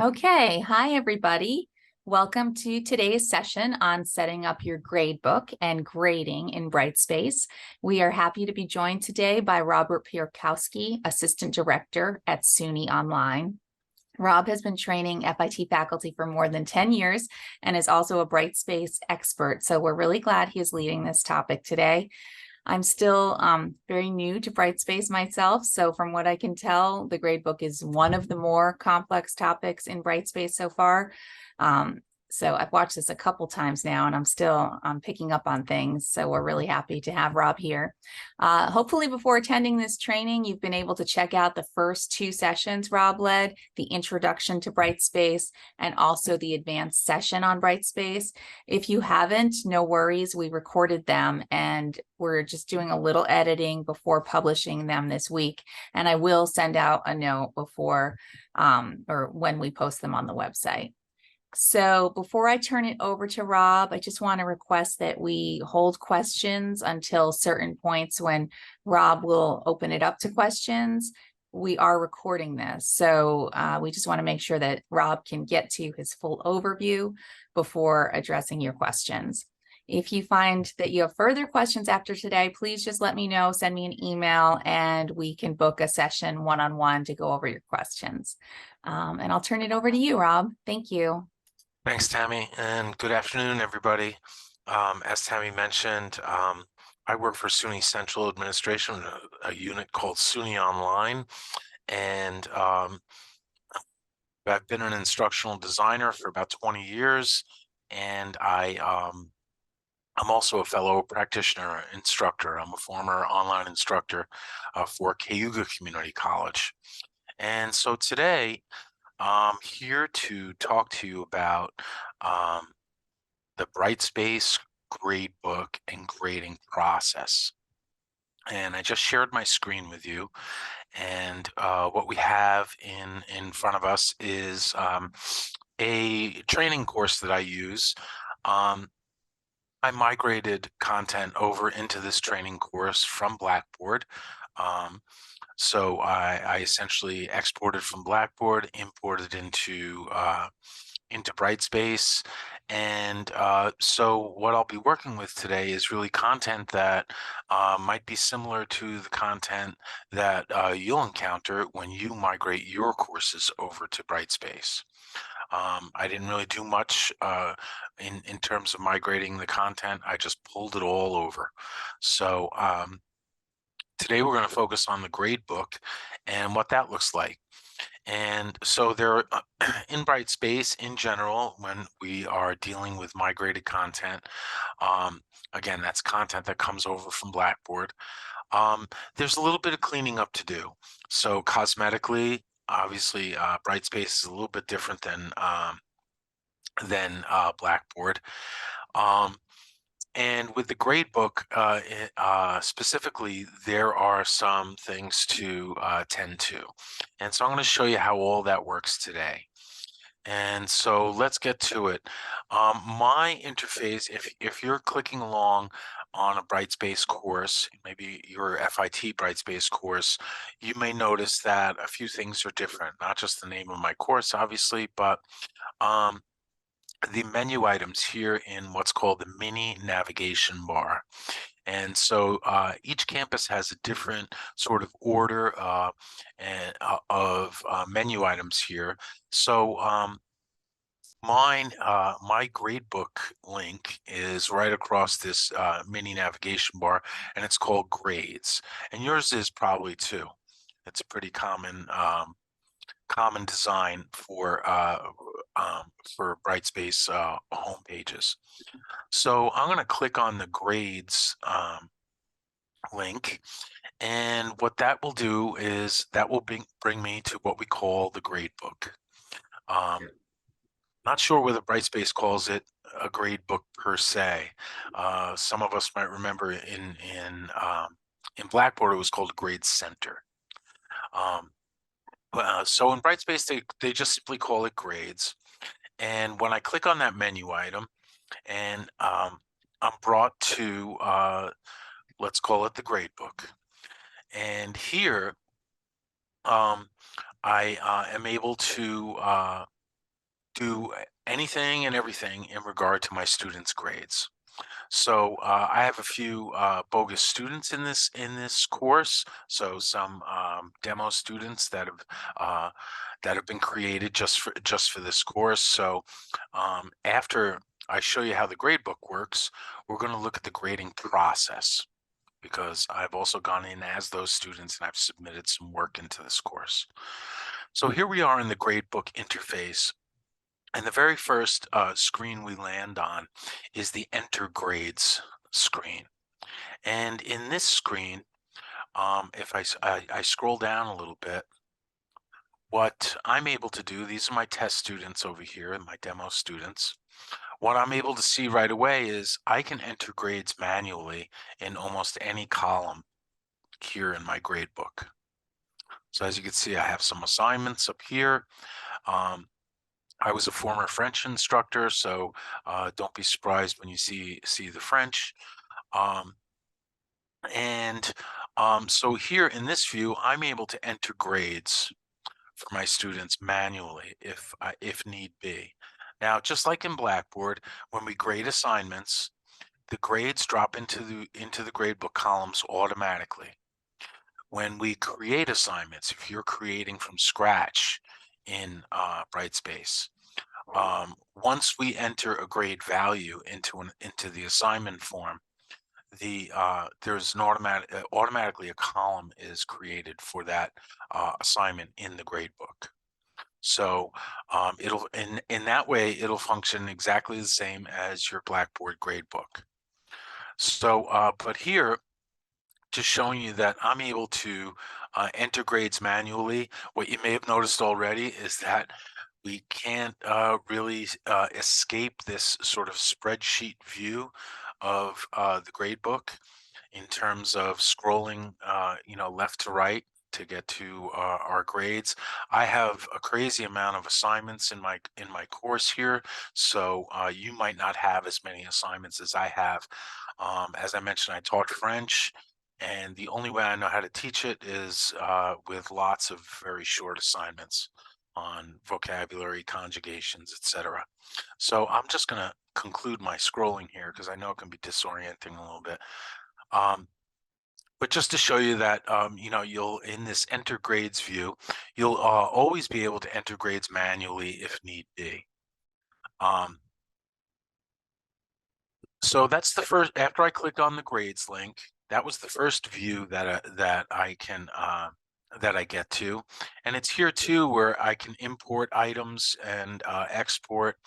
Okay, hi everybody. Welcome to today's session on setting up your gradebook and grading in Brightspace. We are happy to be joined today by Robert Piorkowski, Assistant Director at SUNY Online. Rob has been training FIT faculty for more than 10 years and is also a Brightspace expert. So we're really glad he is leading this topic today. I'm still very new to Brightspace myself. So from what I can tell, the gradebook is one of the more complex topics in Brightspace so far. So I've watched this a couple times now and I'm still picking up on things. So we're really happy to have Rob here. Hopefully before attending this training, you've been able to check out the first two sessions Rob led, the introduction to Brightspace and also the advanced session on Brightspace. If you haven't, no worries, we recorded them and we're just doing a little editing before publishing them this week. And I will send out a note before or when we post them on the website. So before I turn it over to Rob, I just want to request that we hold questions until certain points when Rob will open it up to questions. We are recording this, so we just want to make sure that Rob can get to his full overview before addressing your questions. If you find that you have further questions after today, please just let me know, send me an email, and we can book a session one-on-one to go over your questions. And I'll turn it over to you, Rob. Thank you. Thanks, Tammy, and good afternoon, everybody. As Tammy mentioned, I work for SUNY Central Administration, a unit called SUNY Online, and I've been an instructional designer for about 20 years, and I'm also a fellow practitioner instructor. I'm a former online instructor for Cayuga Community College. And so today, I'm here to talk to you about the Brightspace gradebook and grading process. And I just shared my screen with you. And what we have in front of us is a training course that I use. I migrated content over into this training course from Blackboard. So I essentially exported from Blackboard, imported into Brightspace. And so what I'll be working with today is really content that might be similar to the content that you'll encounter when you migrate your courses over to Brightspace. I didn't really do much in terms of migrating the content. I just pulled it all over. So today we're going to focus on the gradebook and what that looks like. And so there, in Brightspace in general, when we are dealing with migrated content, again, that's content that comes over from Blackboard. There's a little bit of cleaning up to do. So cosmetically, obviously, Brightspace is a little bit different than Blackboard. And with the gradebook specifically, there are some things to tend to. And so I'm going to show you how all that works today. And so let's get to it. My interface, if you're clicking along on a Brightspace course, maybe your FIT Brightspace course, you may notice that a few things are different, not just the name of my course, obviously, but the menu items here in what's called the mini navigation bar. And so each campus has a different sort of order of menu items here. So my gradebook link is right across this mini navigation bar, and it's called grades. And yours is probably too. It's a pretty common design for Brightspace home pages. So I'm going to click on the grades link, and what that will do is that will bring me to what we call the gradebook. Not sure whether Brightspace calls it a gradebook per se. Some of us might remember in Blackboard it was called a grade center. So in Brightspace they just simply call it grades. And when I click on that menu item, and I'm brought to let's call it the gradebook. And here I am able to do anything and everything in regard to my students' grades. So I have a few bogus students in this course. So some demo students that have been created just for this course. So after I show you how the gradebook works, we're going to look at the grading process, because I've also gone in as those students and I've submitted some work into this course. So here we are in the gradebook interface. And the very first screen we land on is the Enter Grades screen. And in this screen, if I scroll down a little bit, what I'm able to do, these are my test students over here and my demo students. What I'm able to see right away is I can enter grades manually in almost any column here in my gradebook. So as you can see, I have some assignments up here. I was a former French instructor, so don't be surprised when you see the French. Um, and so here in this view, I'm able to enter grades for my students manually if need be. Now, just like in Blackboard, when we grade assignments, the grades drop into the gradebook columns automatically. When we create assignments, if you're creating from scratch in Brightspace, once we enter a grade value into the assignment form, there's an automatically a column is created for that assignment in the gradebook. So it'll in that way it'll function exactly the same as your Blackboard gradebook. So but here, just showing you that I'm able to enter grades manually. What you may have noticed already is that we can't really escape this sort of spreadsheet view of the gradebook in terms of scrolling, left to right to get to our grades. I have a crazy amount of assignments in my course here, so you might not have as many assignments as I have. As I mentioned, I taught French, and the only way I know how to teach it is with lots of very short assignments on vocabulary, conjugations, etc. So I'm just going to conclude my scrolling here because I know it can be disorienting a little bit. But just to show you that, you'll in this enter grades view, you'll always be able to enter grades manually if need be. So that's the first, after I clicked on the grades link, that was the first view that I can that I get to. And it's here too where I can import items and export.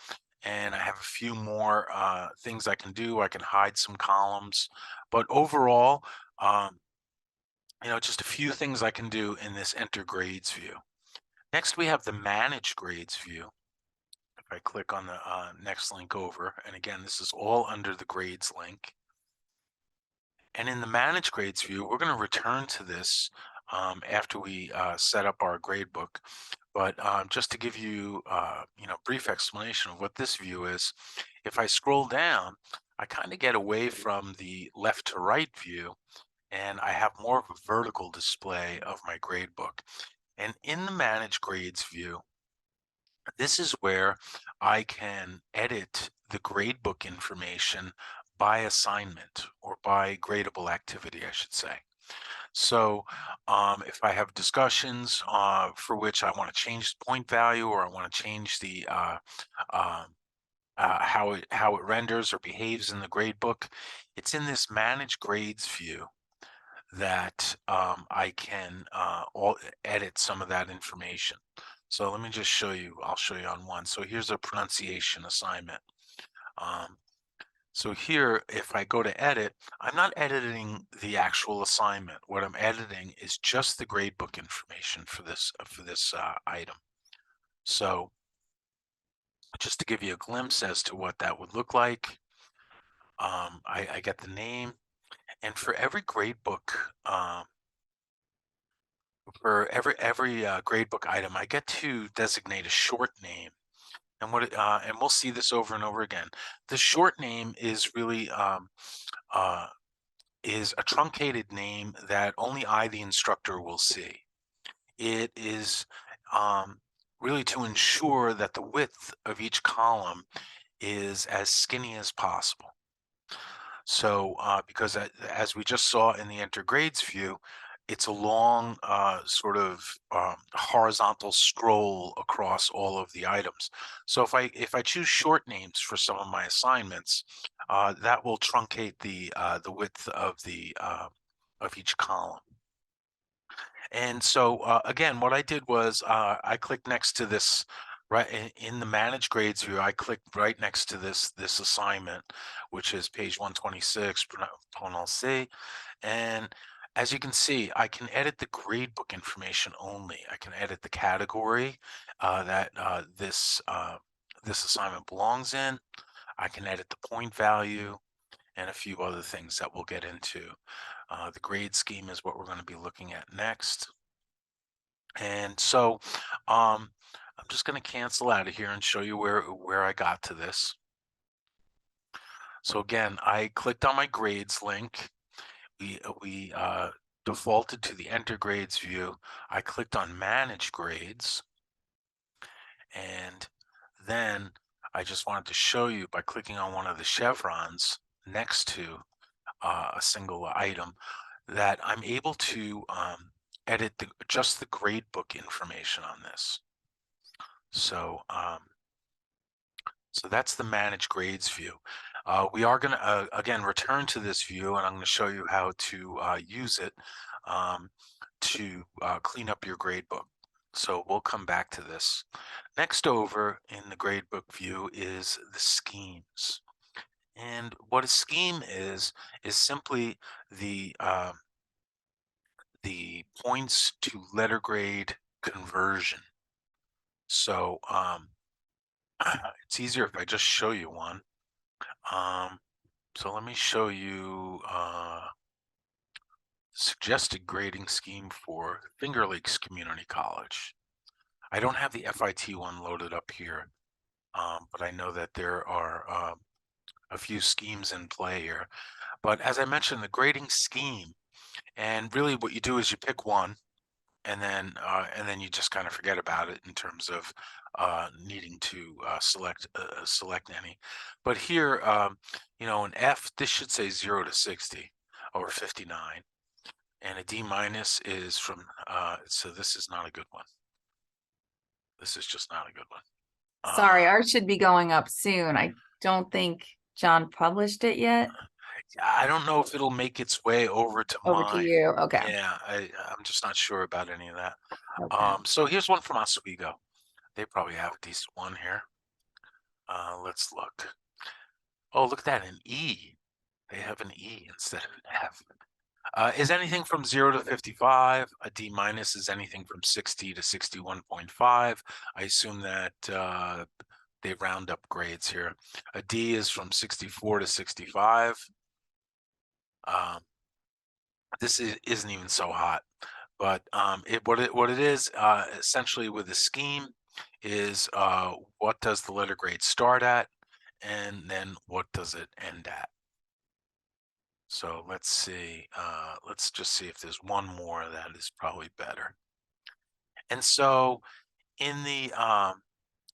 And I have a few more things I can do. I can hide some columns, but overall, just a few things I can do in this enter grades view. Next, we have the manage grades view. If I click on the next link over, and again, this is all under the grades link. And in the manage grades view, we're going to return to this after we set up our gradebook. But just to give you, brief explanation of what this view is, if I scroll down, I kind of get away from the left to right view, and I have more of a vertical display of my gradebook. And in the manage grades view, this is where I can edit the gradebook information by assignment or by gradable activity, I should say. So if I have discussions for which I want to change the point value, or I want to change the how it renders or behaves in the gradebook, it's in this manage grades view that I can edit some of that information. So let me just show you. I'll show you on one. So here's a pronunciation assignment. So here, if I go to edit, I'm not editing the actual assignment. What I'm editing is just the gradebook information for this item. So just to give you a glimpse as to what that would look like, I get the name, and for every gradebook, gradebook item, I get to designate a short name. And and we'll see this over and over again. The short name is really is a truncated name that only I, the instructor, will see. It is really to ensure that the width of each column is as skinny as possible. So, because as we just saw in the enter grades view, it's a long sort of horizontal scroll across all of the items. So if I choose short names for some of my assignments, that will truncate the width of each column. And so again, what I did was I clicked next to this right in the manage grades view. I clicked right next to this assignment, which is page 126, prononcé. And as you can see, I can edit the gradebook information only. I can edit the category that this assignment belongs in. I can edit the point value and a few other things that we'll get into. The grade scheme is what we're going to be looking at next. And so I'm just going to cancel out of here and show you where I got to this. So again, I clicked on my grades link. We defaulted to the enter grades view. I clicked on manage grades, and then I just wanted to show you by clicking on one of the chevrons next to a single item that I'm able to edit just the gradebook information on this. So so that's the manage grades view. We are going to again return to this view, and I'm going to show you how to use it to clean up your gradebook. So we'll come back to this. Next over in the gradebook view is the schemes. And what a scheme is simply the points to letter grade conversion. So it's easier if I just show you one. So let me show you suggested grading scheme for Finger Lakes Community College. I don't have the FIT one loaded up here, but I know that there are a few schemes in play here. But as I mentioned, the grading scheme, and really what you do is you pick one, and then you just kind of forget about it in terms of needing to select any. But here, you know, an F, this should say 0 to 60 or 59, and a D minus is from so this is not a good one. This is just not a good one. Sorry, ours should be going up soon. I don't think John published it yet. I don't know if it'll make its way over to Over to mine. you. Okay. Yeah, I'm just not sure about any of that. Okay. So here's one from Oswego. They probably have a decent one here. Let's look. Oh, look at that, an E. They have an E instead of an F. Is anything from 0 to 55. A D minus is anything from 60 to 61.5. I assume that they round up grades here. A D is from 64 to 65. This isn't even so hot, but what it is essentially with the scheme is what does the letter grade start at, and then what does it end at. So let's see, let's just see if there's one more that is probably better. And so in the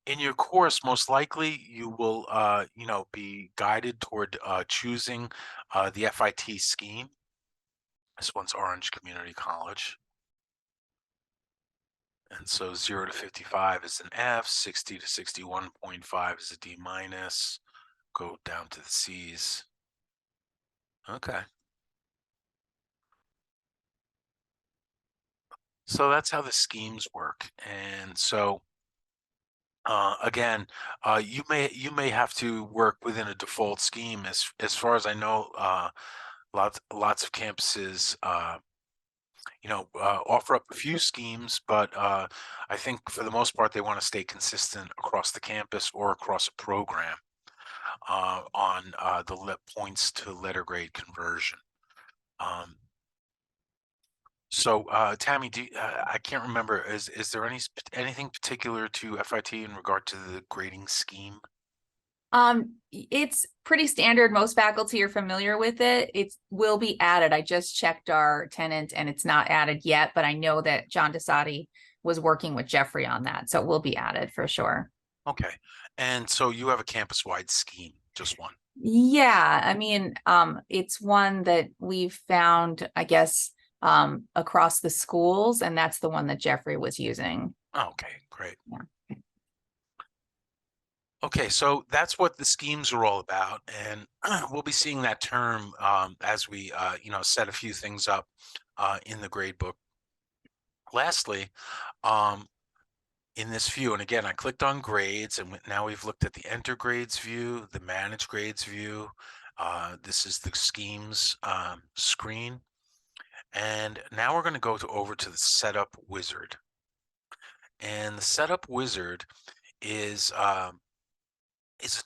in your course, most likely you will you know, be guided toward choosing the FIT scheme. This one's Orange Community College. And so 0 to 55 is an F, 60 to 61.5 is a D minus. Go down to the C's. Okay. So that's how the schemes work. And so again, you may have to work within a default scheme. As far as I know, lots of campuses you know, offer up a few schemes, but I think for the most part they want to stay consistent across the campus or across a program on the points to letter grade conversion. So Tammy, I can't remember, is there anything particular to FIT in regard to the grading scheme? It's pretty standard. Most faculty are familiar with it. It will be added. I just checked our tenant and it's not added yet, but I know that John Desati was working with Jeffrey on that. So it will be added for sure. Okay. And so you have a campus-wide scheme, just one. Yeah, I mean, it's one that we've found, I guess, across the schools, and that's the one that Jeffrey was using. Okay, great. Yeah. Okay, so that's what the schemes are all about, and we'll be seeing that term as we, set a few things up in the grade book. Lastly, um, in this view, and again, I clicked on grades, and now we've looked at the enter grades view, the manage grades view. This is the schemes screen, and now we're going to go over to the setup wizard. And the setup wizard is a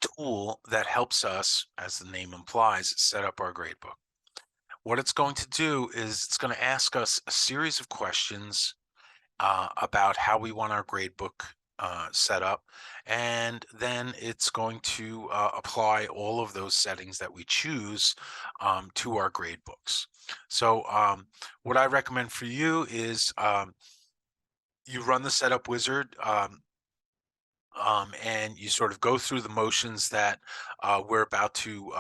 tool that helps us, as the name implies, set up our gradebook. What it's going to do is it's going to ask us a series of questions about how we want our gradebook set up, and then it's going to apply all of those settings that we choose to our gradebooks. So what I recommend for you is you run the setup wizard, and you sort of go through the motions that we're about to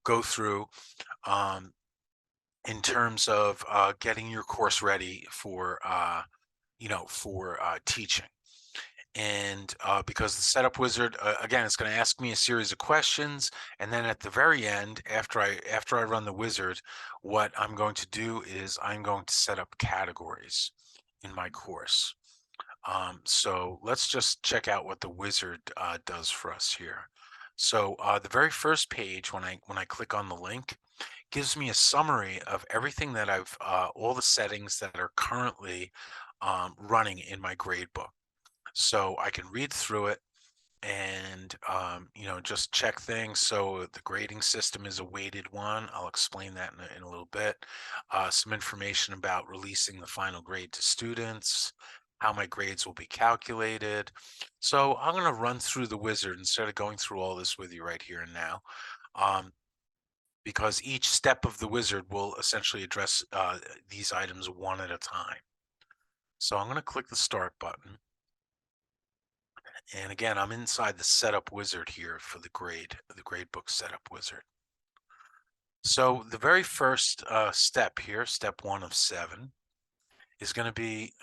go through in terms of getting your course ready for teaching. And because the setup wizard, again, it's going to ask me a series of questions, and then at the very end, after I run the wizard, what I'm going to do is I'm going to set up categories in my course. So let's just check out what the wizard does for us here. So the very first page, when I click on the link, gives me a summary of everything that I've all the settings that are currently running in my gradebook. So I can read through it and just check things. So the grading system is a weighted one. I'll explain that in a little bit. Some information about releasing the final grade to students, how my grades will be calculated. So I'm going to run through the wizard instead of going through all this with you right here and now, because each step of the wizard will essentially address these items one at a time. So I'm going to click the start button. And again, I'm inside the setup wizard here for the gradebook setup wizard. So the very first step here, step 1 of 7, is going to be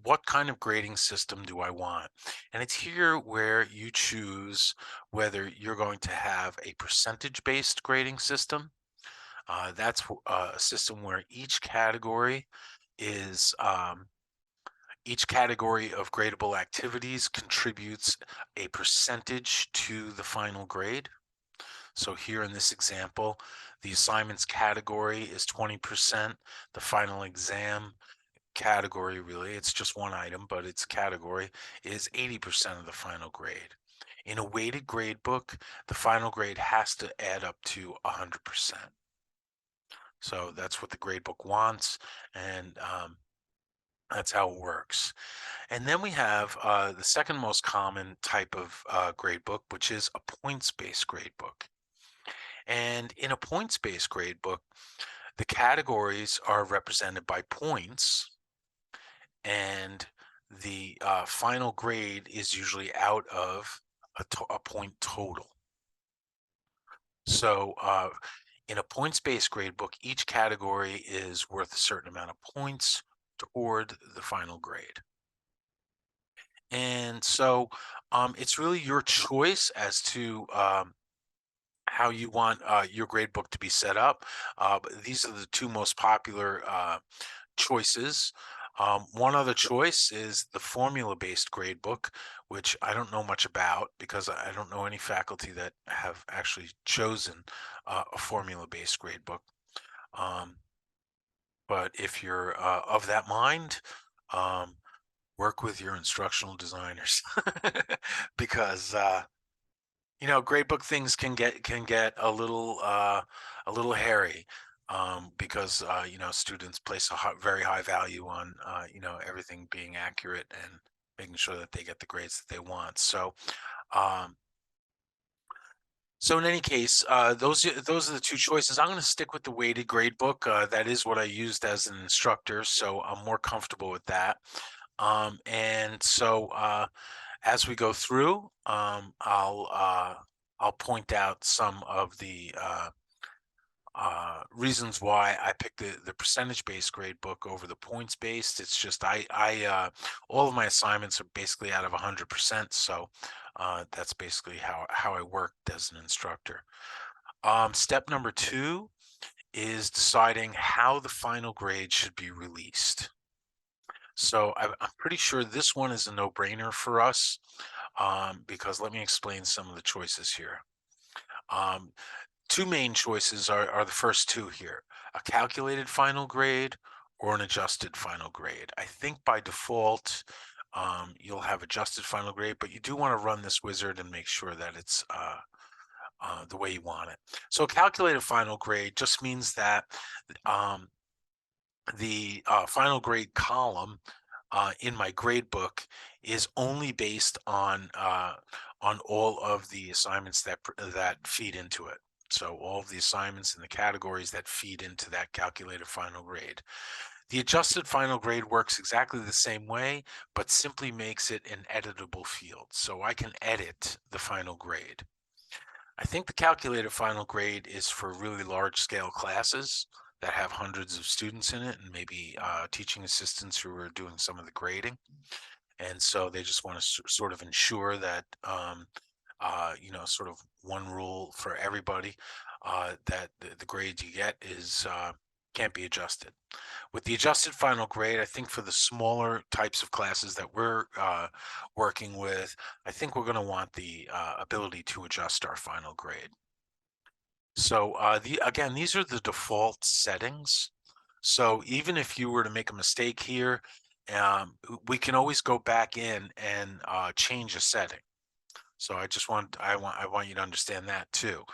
what kind of grading system do I want? And it's here where you choose whether you're going to have a percentage-based grading system. That's a system where each category of gradable activities contributes a percentage to the final grade. So here in this example, the assignments category is 20%. The final exam category, really, it's just one item, but its category is 80% of the final grade. In a weighted grade book, the final grade has to add up to 100%. So that's what the gradebook wants, and that's how it works. And then we have the second most common type of gradebook, which is a points-based gradebook. And in a points-based gradebook, the categories are represented by points, and the final grade is usually out of a point total. So in a points-based gradebook, each category is worth a certain amount of points toward the final grade. And so it's really your choice as to how you want your gradebook to be set up. But these are the two most popular choices. One other choice is the formula-based gradebook, which I don't know much about because I don't know any faculty that have actually chosen a formula-based gradebook. But if you're of that mind, work with your instructional designers because gradebook things can get a little hairy, because students place a very high value on everything being accurate and making sure that they get the grades that they want. So in any case, those are the two choices. I'm going to stick with the weighted grade book. That is what I used as an instructor, so I'm more comfortable with that. And so as we go through, I'll point out some of the reasons why I picked the percentage-based grade book over the points-based. It's just all of my assignments are basically out of 100%, so that's basically how I worked as an instructor. Step number 2 is deciding how the final grade should be released. So I'm pretty sure this one is a no-brainer for us, because let me explain some of the choices here. Two main choices are the first two here: a calculated final grade or an adjusted final grade. I think by default, you'll have adjusted final grade, but you do want to run this wizard and make sure that it's the way you want it. So a calculated final grade just means that um, the final grade column in my grade book is only based on all of the assignments that feed into it. So all of the assignments and the categories that feed into that calculated final grade. The adjusted final grade works exactly the same way, but simply makes it an editable field. So I can edit the final grade. I think the calculated final grade is for really large scale classes that have hundreds of students in it, and maybe teaching assistants who are doing some of the grading. And so they just want to sort of ensure that, sort of one rule for everybody, that the grade you get is can't be adjusted. With the adjusted final grade, I think for the smaller types of classes that we're working with, I think we're going to want the ability to adjust our final grade. So again, these are the default settings. So even if you were to make a mistake here, we can always go back in and change a setting. So I want you to understand that too.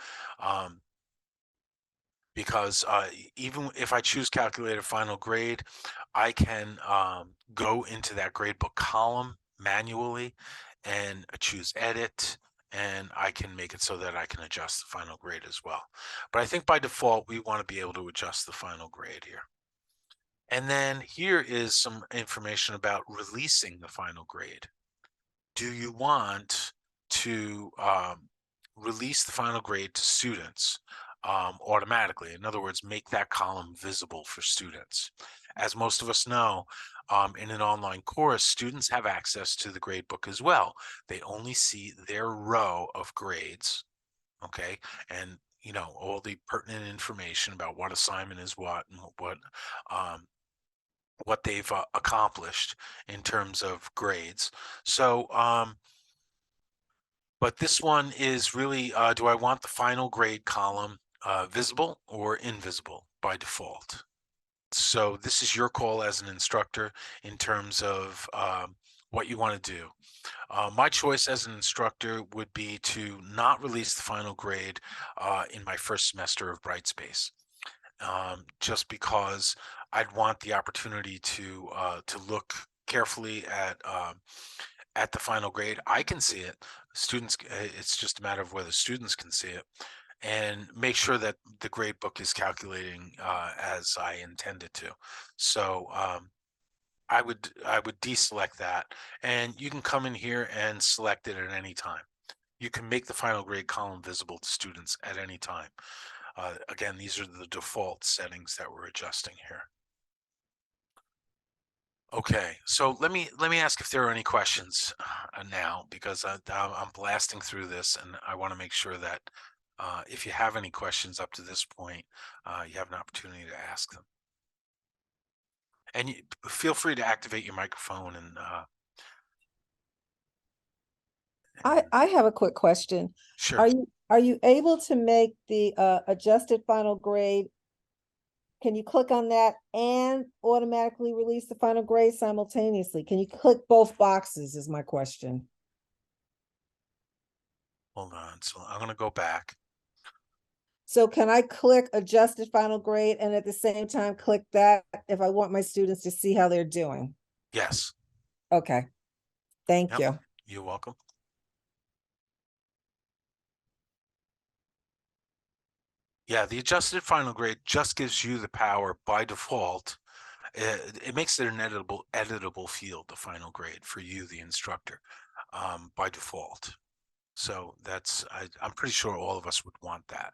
Because even if I choose calculated final grade, I can go into that gradebook column manually and choose edit, and I can make it so that I can adjust the final grade as well. But I think by default, we want to be able to adjust the final grade here. And then here is some information about releasing the final grade. Do you want to release the final grade to students automatically? In other words, make that column visible for students. As most of us know, in an online course, students have access to the gradebook as well. They only see their row of grades, okay? And all the pertinent information about what assignment is what and what they've accomplished in terms of grades. So but this one is really, do I want the final grade column visible or invisible by default? So this is your call as an instructor in terms of what you want to do. My choice as an instructor would be to not release the final grade in my first semester of Brightspace, just because I'd want the opportunity to look carefully at the final grade. I can see it. Students, it's just a matter of whether students can see it, and make sure that the grade book is calculating as I intended to. So I would deselect that, and you can come in here and select it at any time. You can make the final grade column visible to students at any time. Again, these are the default settings that we're adjusting here. Okay, so let me ask if there are any questions now, because I'm blasting through this, and I want to make sure that if you have any questions up to this point, you have an opportunity to ask them. And feel free to activate your microphone and. I have a quick question. Sure. Are you able to make the adjusted final grade? Can you click on that and automatically release the final grade simultaneously? Can you click both boxes is my question. Hold on. So I'm going to go back. So can I click adjusted final grade and at the same time click that if I want my students to see how they're doing? Yes. Okay. Thank you. You're welcome. Yeah, the adjusted final grade just gives you the power by default it makes it an editable field, the final grade for you, the instructor, by default. So that's, I'm pretty sure all of us would want that.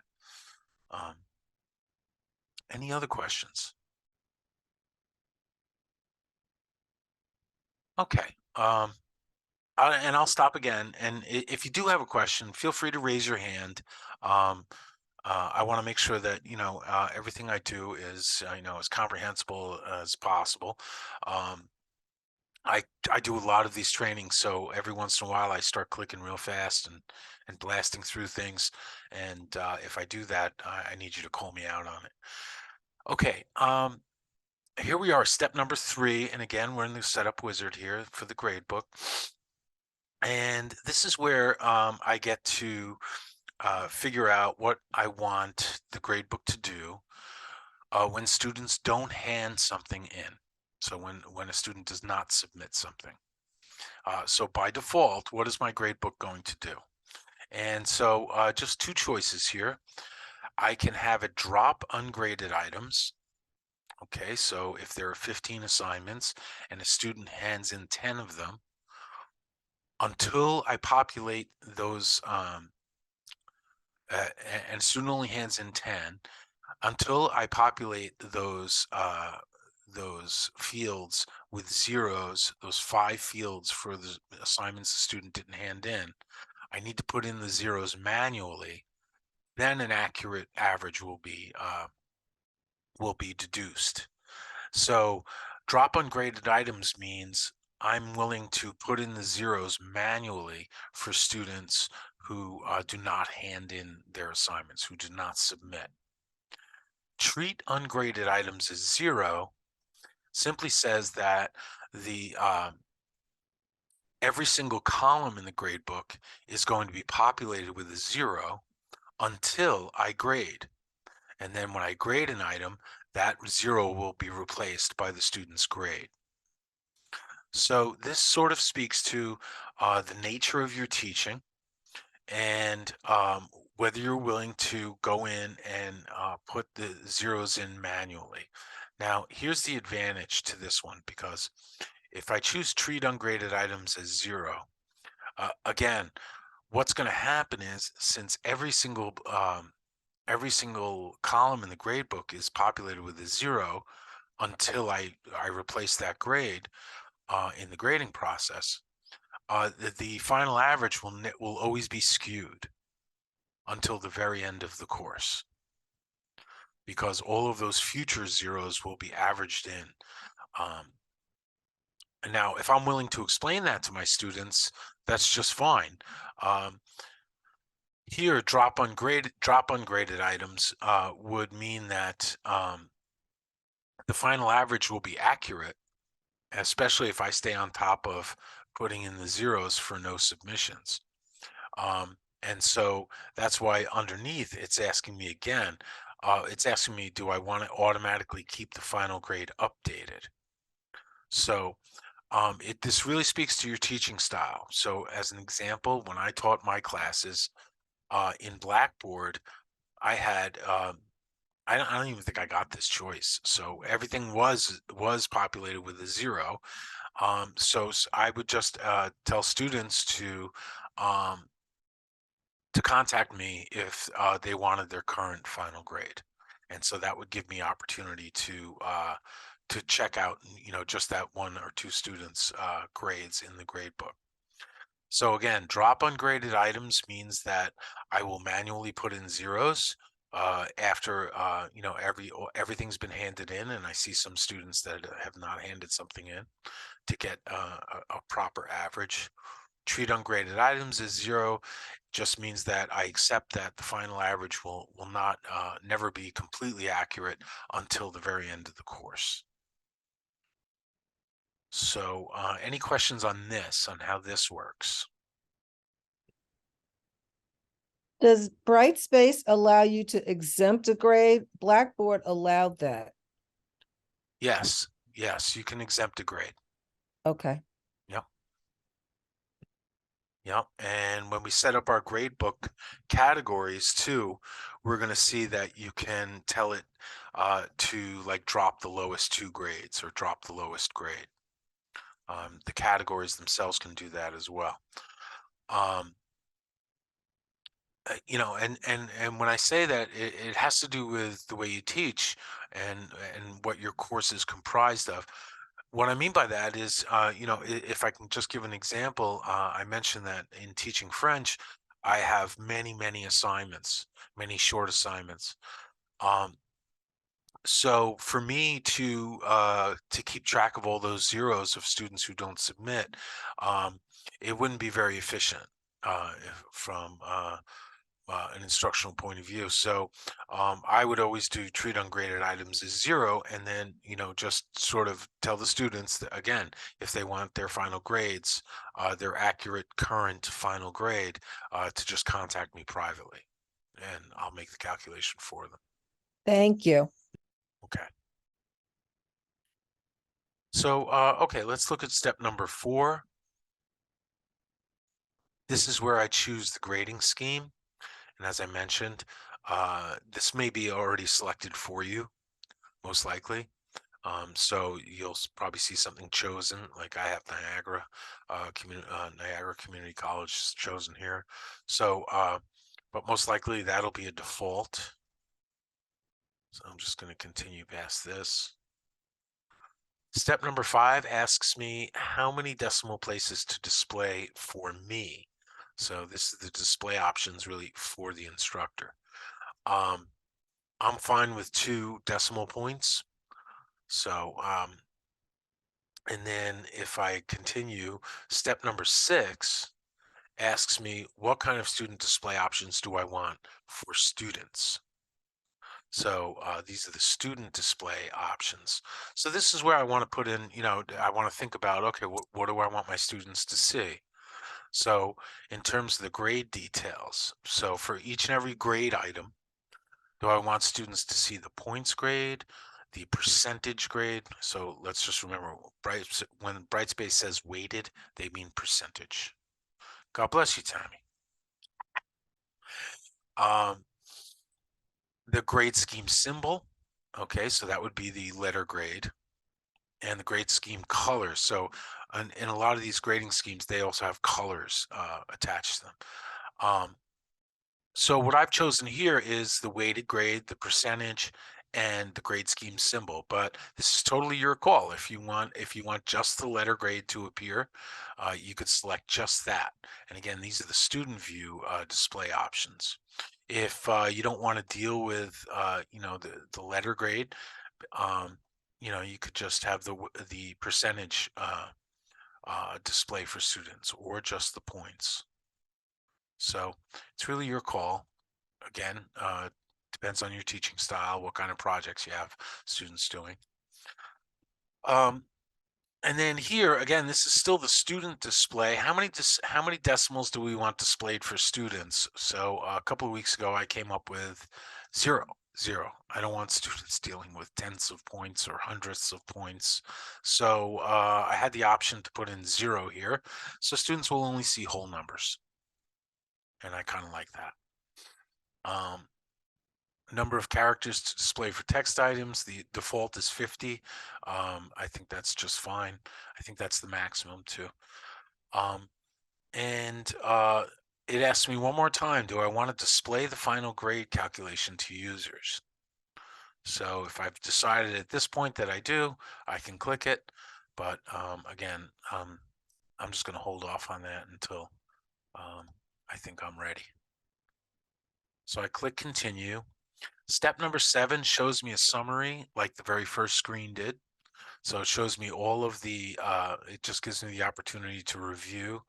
Any other questions? Okay. And I'll stop again. And if you do have a question, feel free to raise your hand. I want to make sure that, everything I do is, as comprehensible as possible. I do a lot of these trainings, so every once in a while I start clicking real fast and blasting through things. And if I do that, I need you to call me out on it. Okay. Here we are, step number 3. And again, we're in the setup wizard here for the gradebook. And this is where I get to figure out what I want the gradebook to do when students don't hand something in. So when a student does not submit something. So by default, what is my gradebook going to do? And so just 2 choices here. I can have it drop ungraded items. Okay, so if there are 15 assignments and a student hands in 10 of them, until I populate those, and a student only hands in 10, until I populate those fields with zeros, those 5 fields for the assignments the student didn't hand in, I need to put in the zeros manually. Then an accurate average will be deduced. So drop ungraded items means I'm willing to put in the zeros manually for students who do not hand in their assignments, who do not submit. Treat ungraded items as 0 simply says that the every single column in the gradebook is going to be populated with a 0 until I grade. And then when I grade an item, that 0 will be replaced by the student's grade. So this sort of speaks to the nature of your teaching and whether you're willing to go in and put the zeros in manually. Now, here's the advantage to this one, because if I choose treat ungraded items as 0, again, what's going to happen is, since every single column in the gradebook is populated with a 0 until I replace that grade in the grading process, the final average will always be skewed until the very end of the course, because all of those future zeros will be averaged in. And now, if I'm willing to explain that to my students, that's just fine. Here, drop ungraded items would mean that the final average will be accurate, especially if I stay on top of putting in the zeros for no submissions. And so that's why underneath it's asking me again, it's asking me, do I want to automatically keep the final grade updated? So this really speaks to your teaching style. So as an example, when I taught my classes in Blackboard, I had, I don't even think I got this choice. So everything was populated with a 0. So I would just tell students to contact me if they wanted their current final grade. And so that would give me opportunity to check out, just that 1 or 2 students' grades in the grade book. So again, drop ungraded items means that I will manually put in zeros after everything's been handed in, and I see some students that have not handed something in, to get a proper average. Treat ungraded items as 0 just means that I accept that the final average will not never be completely accurate until the very end of the course. So any questions on this, on how this works? Does Brightspace allow you to exempt a grade? Blackboard allowed that. Yes, you can exempt a grade. Okay. Yep. Yep. And when we set up our gradebook categories too, we're going to see that you can tell it to like drop the lowest 2 grades or drop the lowest grade. The categories themselves can do that as well. You know, and when I say that, it has to do with the way you teach and what your course is comprised of. What I mean by that is, you know, if I can just give an example, I mentioned that in teaching French, I have many assignments, many short assignments. So for me to keep track of all those zeros of students who don't submit, it wouldn't be very efficient from an instructional point of view. So I would always treat ungraded items as 0, and then, you know, just sort of tell the students that, again, if they want their final grades, their accurate current final grade, to just contact me privately, and I'll make the calculation for them. Thank you. Okay. So, okay, let's look at step number 4. This is where I choose the grading scheme. And as I mentioned, this may be already selected for you, most likely. So you'll probably see something chosen, like I have Niagara, Niagara Community College chosen here. So, but most likely that'll be a default. So I'm just going to continue past this. Step number 5 asks me how many decimal places to display for me. So this is the display options really for the instructor. I'm fine with 2 decimal points. So, and then if I continue, step number 6 asks me what kind of student display options do I want for students. So these are the student display options. So this is where I want to put in, you know, I want to think about, okay, what do I want my students to see? So in terms of the grade details, so for each and every grade item, do I want students to see the points grade, the percentage grade? So let's just remember, when Brightspace says weighted, they mean percentage. God bless you, Tammy. The grade scheme symbol, okay, so that would be the letter grade, and the grade scheme color. So in a lot of these grading schemes, they also have colors attached to them. So what I've chosen here is the weighted grade, the percentage, and the grade scheme symbol. But this is totally your call. If you want just the letter grade to appear, you could select just that. And again, these are the student view display options. If you don't want to deal with you know, the letter grade, you know, you could just have the percentage display for students, or just the points. So it's really your call. Again, depends on your teaching style, what kind of projects you have students doing. And then here again, this is still the student display. How many decimals do we want displayed for students? So a couple of weeks ago, I came up with 0. I don't want students dealing with tenths of points or hundredths of points. So I had the option to put in 0 here. So students will only see whole numbers. And I kind of like that. Number of characters to display for text items, the default is 50. I think that's just fine. I think that's the maximum too. And it asks me one more time, do I want to display the final grade calculation to users? So if I've decided at this point that I do, I can click it. But again, I'm just going to hold off on that until I think I'm ready. So I click continue. Step number 7 shows me a summary like the very first screen did. So it shows me all of the, it just gives me the opportunity to review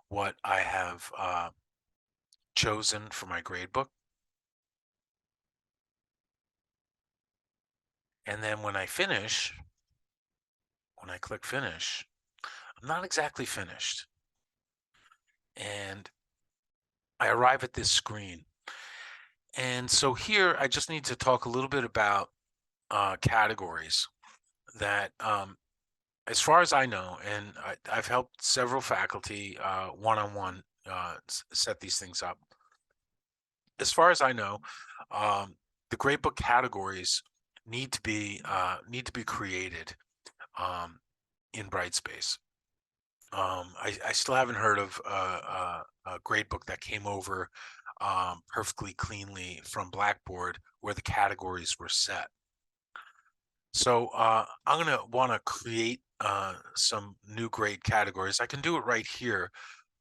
what I have chosen for my gradebook. And then when I finish, when I click finish, I'm not exactly finished. And I arrive at this screen. And so here, I just need to talk a little bit about categories that, as far as I know, and I've helped several faculty one-on-one set these things up. As far as I know, the gradebook categories need to be created in Brightspace. I still haven't heard of a gradebook that came over perfectly cleanly from Blackboard where the categories were set. So I'm going to want to create some new grade categories. I can do it right here,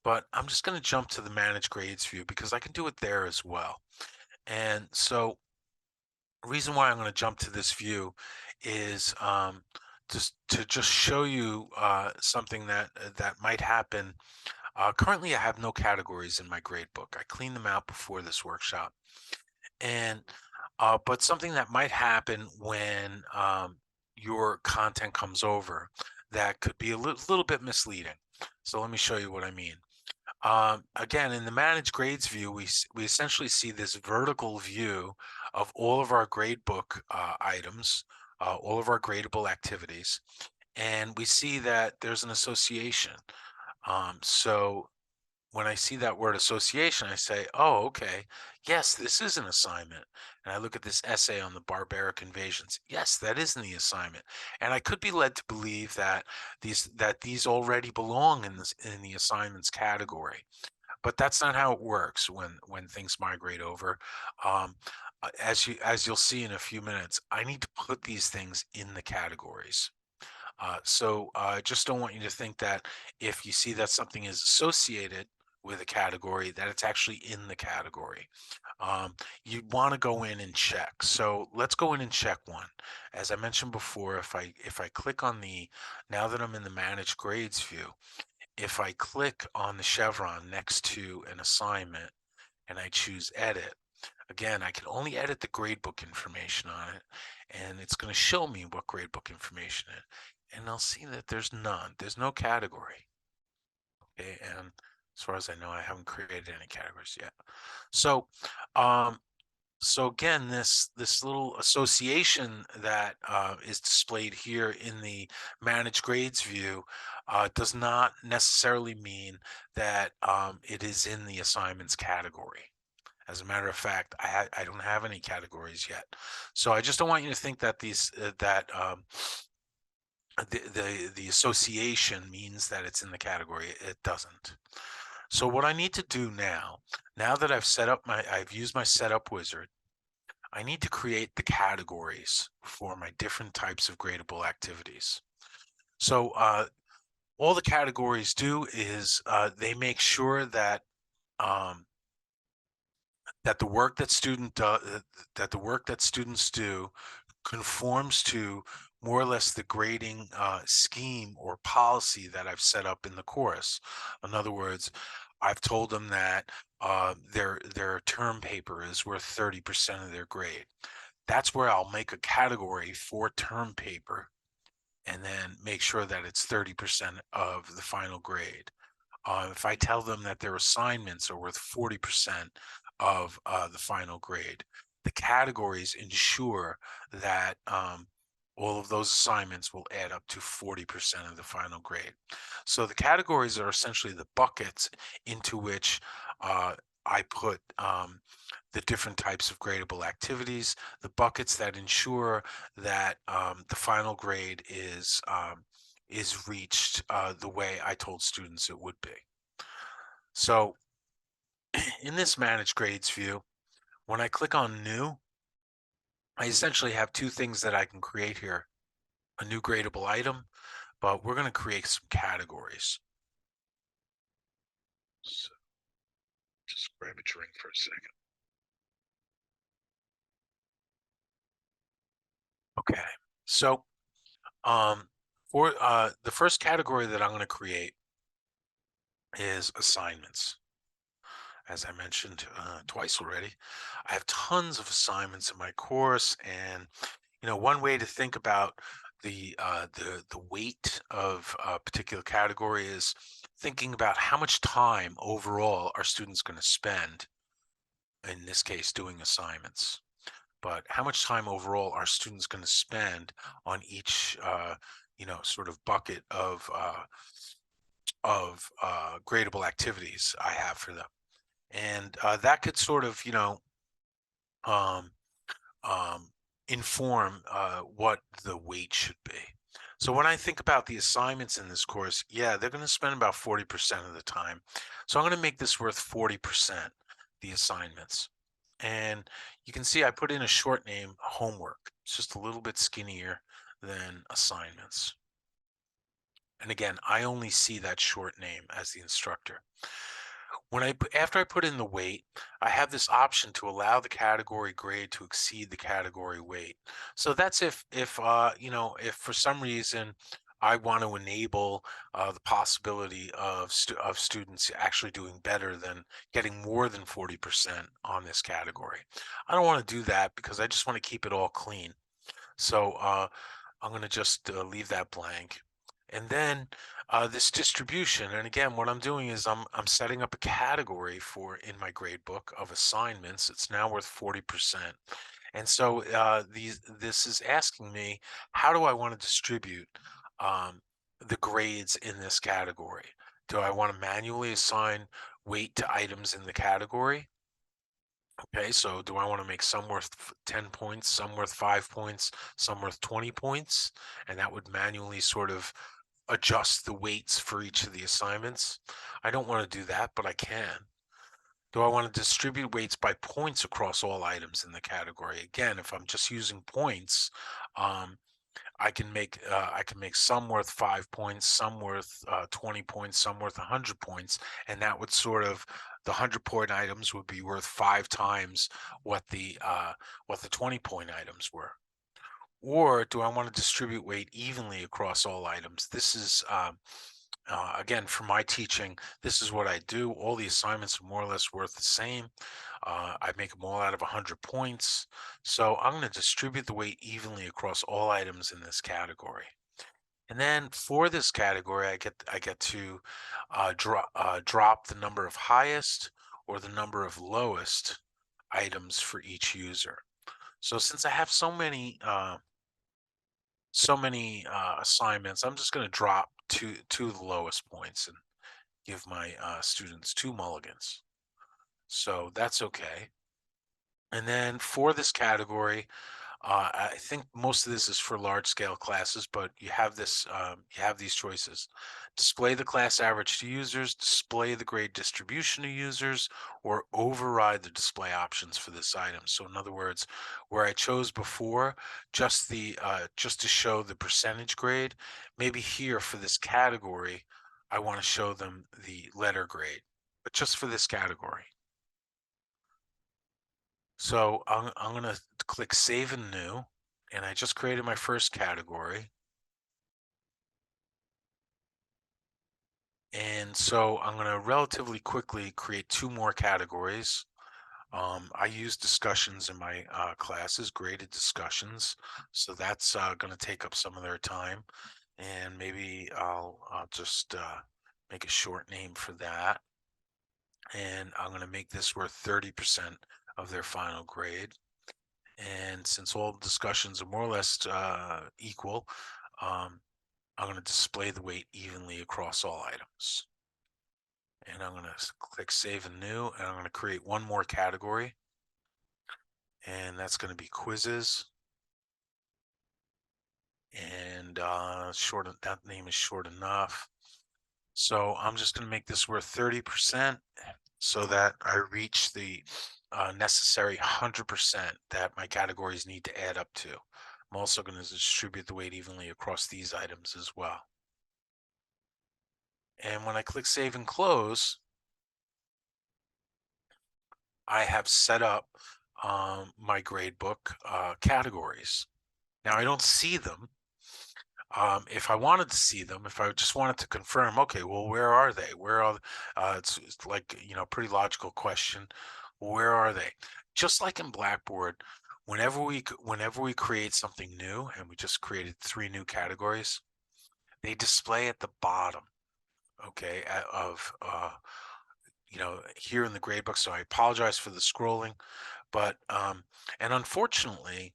but I'm just going to jump to the Manage Grades view because I can do it there as well. And so the reason why I'm going to jump to this view is just to show you something that might happen. Currently, I have no categories in my gradebook. I cleaned them out before this workshop. And but something that might happen when your content comes over that could be a little bit misleading. So let me show you what I mean. Again, in the Manage Grades view, we essentially see this vertical view of all of our gradebook items, all of our gradable activities, and we see that there's an association. So when I see that word association, I say, oh, okay, yes, this is an assignment. And I look at this essay on the barbaric invasions. Yes, that is in the assignment. And I could be led to believe that these already belong in the assignments category. But that's not how it works when things migrate over. As you'll see in a few minutes, I need to put these things in the categories. So I just don't want you to think that if you see that something is associated with a category, that it's actually in the category. You want to go in and check. So let's go in and check one. As I mentioned before, if I click on now that I'm in the Manage Grades view, if I click on the chevron next to an assignment and I choose Edit, again, I can only edit the gradebook information on it, and it's going to show me what gradebook information it is. And I'll see that there's none. There's no category. Okay, and as far as I know, I haven't created any categories yet. So, so again, this little association that is displayed here in the Manage Grades view does not necessarily mean that it is in the assignments category. As a matter of fact, I don't have any categories yet. So I just don't want you to think that the association means that it's in the category. It doesn't. So what I need to do now that I've used my setup wizard, I need to create the categories for my different types of gradable activities. So all the categories do is they make sure that that the work that students do conforms to more or less the grading scheme or policy that I've set up in the course. In other words, I've told them that their term paper is worth 30% of their grade. That's where I'll make a category for term paper and then make sure that it's 30% of the final grade. If I tell them that their assignments are worth 40% of the final grade, the categories ensure that all of those assignments will add up to 40% of the final grade. So the categories are essentially the buckets into which I put the different types of gradable activities, the buckets that ensure that the final grade is reached the way I told students it would be. So in this Manage Grades view, when I click on New, I essentially have two things that I can create here. A new gradable item, but we're going to create some categories. So just grab a drink for a second. Okay, so for the first category that I'm going to create is assignments. As I mentioned twice already, I have tons of assignments in my course, and one way to think about the weight of a particular category is thinking about how much time overall are students going to spend, in this case doing assignments, but how much time overall are students going to spend on each sort of bucket of gradable activities I have for them. And that could sort of, um, inform what the weight should be. So when I think about the assignments in this course, yeah, they're going to spend about 40% of the time. So I'm going to make this worth 40%, the assignments. And you can see I put in a short name, homework. It's just a little bit skinnier than assignments. And again, I only see that short name as the instructor. After I put in the weight, I have this option to allow the category grade to exceed the category weight. So that's if if for some reason I want to enable the possibility of students actually doing better than getting more than 40% on this category. I don't want to do that because I just want to keep it all clean. So I'm going to just leave that blank. And then this distribution, and again, what I'm doing is I'm setting up a category for in my grade book of assignments. It's now worth 40%. And so this is asking me, how do I want to distribute the grades in this category? Do I want to manually assign weight to items in the category? Okay, so do I want to make some worth 10 points, some worth 5 points, some worth 20 points? And that would manually sort of adjust the weights for each of the assignments. I don't want to do that, but I can. Do I want to distribute weights by points across all items in the category? Again, if I'm just using points, I can make some worth 5 points, some worth 20 points, some worth 100 points, and that would sort of the 100-point items would be worth 5 times what the 20-point items were. Or do I want to distribute weight evenly across all items? This is again, for my teaching, this is what I do. All the assignments are more or less worth the same. I make them all out of 100 points. So I'm going to distribute the weight evenly across all items in this category. And then for this category, I get to drop the number of highest or the number of lowest items for each user. So since I have so many assignments, I'm just going to drop two of the lowest points and give my students 2 mulligans. So that's okay. And then for this category, I think most of this is for large scale classes, but you have these choices. Display the class average to users, display the grade distribution to users, or override the display options for this item. So in other words, where I chose before just to show the percentage grade, maybe here for this category, I want to show them the letter grade, but just for this category. So I'm going to click Save and New, and I just created my first category. And so I'm going to relatively quickly create 2 more categories. I use discussions in my classes, graded discussions. So that's going to take up some of their time. And maybe I'll just make a short name for that. And I'm going to make this worth 30% of their final grade. And since all discussions are more or less equal, I'm going to display the weight evenly across all items. And I'm going to click Save and New, and I'm going to create 1 more category. And that's going to be quizzes. And that name is short enough. So I'm just going to make this worth 30% so that I reach the necessary 100% that my categories need to add up to. I'm also going to distribute the weight evenly across these items as well. And when I click Save and Close, I have set up my gradebook categories. Now I don't see them. If I wanted to see them, if I just wanted to confirm, okay, well, where are they? Where are it's like, pretty logical question. Where are they? Just like in Blackboard, whenever we create something new, and we just created 3 new categories, they display at the bottom, okay, here in the gradebook. So I apologize for the scrolling, but and unfortunately,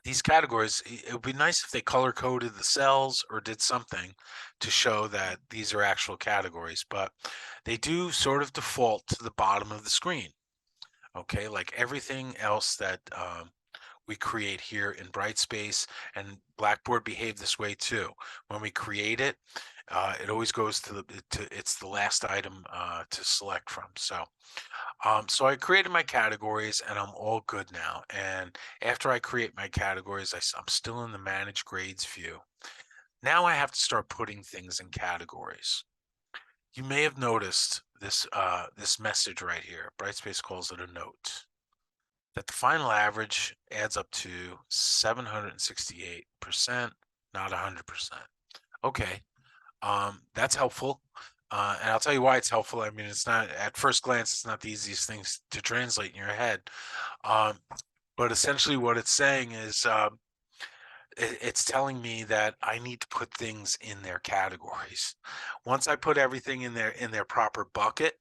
these categories, it would be nice if they color coded the cells or did something to show that these are actual categories, but they do sort of default to the bottom of the screen. Okay, like everything else that we create here in Brightspace, and Blackboard behave this way too. When we create it, it always goes to it's the last item to select from. So I created my categories and I'm all good now. And after I create my categories, I'm still in the manage grades view. Now I have to start putting things in categories. You may have noticed this message right here. Brightspace calls it a note, that the final average adds up to 768%, not 100%. Okay, that's helpful. And I'll tell you why it's helpful. I mean, it's not, at first glance, it's not the easiest things to translate in your head. But essentially what it's saying is it's telling me that I need to put things in their categories. Once I put everything in their proper bucket,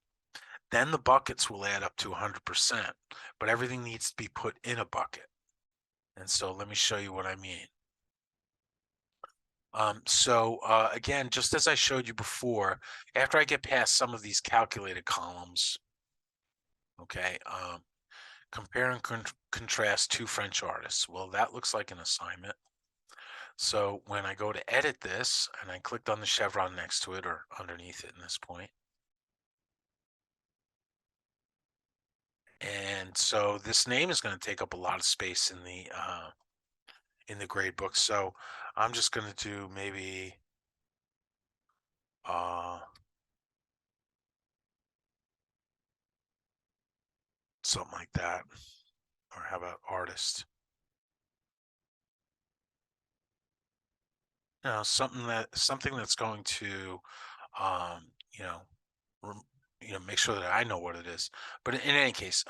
then the buckets will add up to 100%, but everything needs to be put in a bucket. And so let me show you what I mean. Again, just as I showed you before, after I get past some of these calculated columns, okay, compare and contrast two French artists. Well, that looks like an assignment. So when I go to edit this, and I clicked on the chevron next to it or underneath it in this point, and so this name is going to take up a lot of space in the grade book. So I'm just going to do maybe something like that, or how about artist? You know, something that's going to, you know, make sure that I know what it is. But in any case,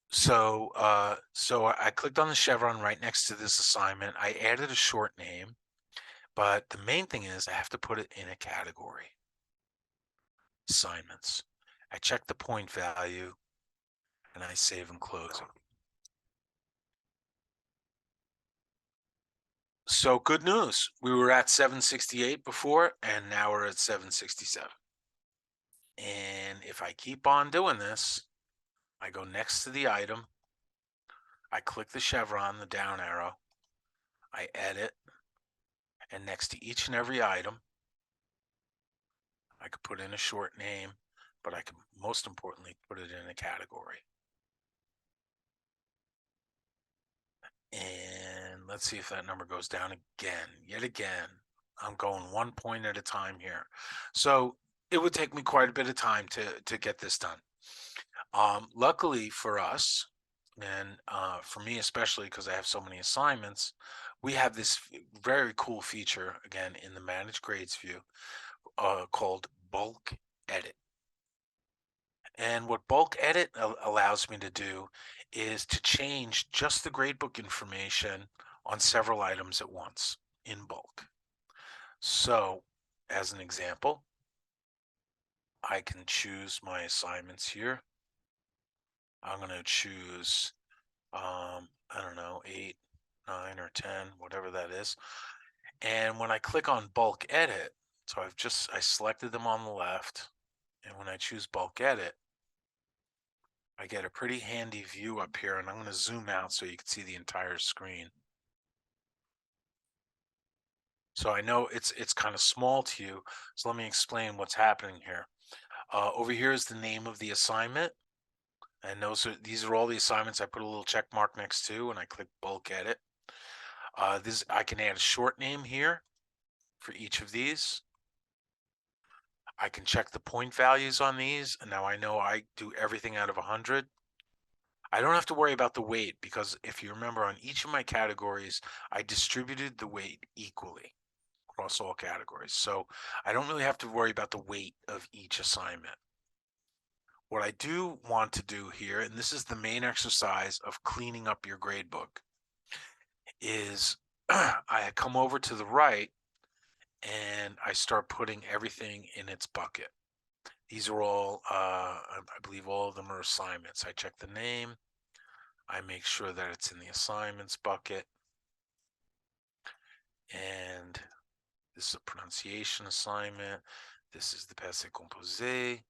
so I clicked on the chevron right next to this assignment. I added a short name, but the main thing is I have to put it in a category. Assignments. I check the point value and I save and close it. So good news. We were at 768 before, and now we're at 767. And if I keep on doing this, I go next to the item, I click the chevron, the down arrow, I edit, and next to each and every item, I could put in a short name, but I can most importantly put it in a category. And let's see if that number goes down again. Yet again, I'm going 1 point at a time here. So it would take me quite a bit of time to get this done. Luckily for us, and for me especially, because I have so many assignments, we have this very cool feature, again, in the Manage Grades view, called Bulk Edit. And what Bulk Edit allows me to do is to change just the gradebook information on several items at once in bulk. So, as an example, I can choose my assignments here. I'm going to choose, I don't know, 8, 9, or 10, whatever that is. And when I click on Bulk Edit, so I selected them on the left, and when I choose Bulk Edit, I get a pretty handy view up here, and I'm going to zoom out so you can see the entire screen. So I know it's kind of small to you, so let me explain what's happening here. Over here is the name of the assignment, and these are all the assignments I put a little check mark next to, and I click Bulk Edit. I can add a short name here for each of these. I can check the point values on these, and now I know I do everything out of 100. I don't have to worry about the weight, because if you remember, on each of my categories, I distributed the weight equally across all categories. So I don't really have to worry about the weight of each assignment. What I do want to do here, and this is the main exercise of cleaning up your gradebook, is I come over to the right and I start putting everything in its bucket. These are all, I believe all of them are assignments. I check the name, I make sure that it's in the assignments bucket. And this is a pronunciation assignment. This is the passé composé.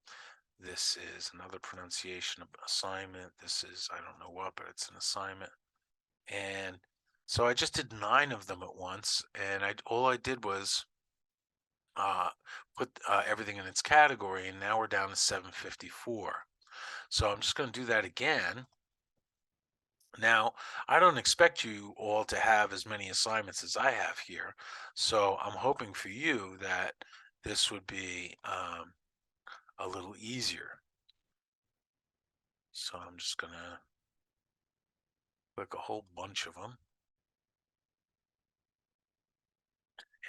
This is another pronunciation assignment. This is, I don't know what, but it's an assignment. And so I just did 9 of them at once. And all I did was put everything in its category. And now we're down to 754. So I'm just going to do that again. Now, I don't expect you all to have as many assignments as I have here. So I'm hoping for you that this would be a little easier. So I'm just going to click a whole bunch of them.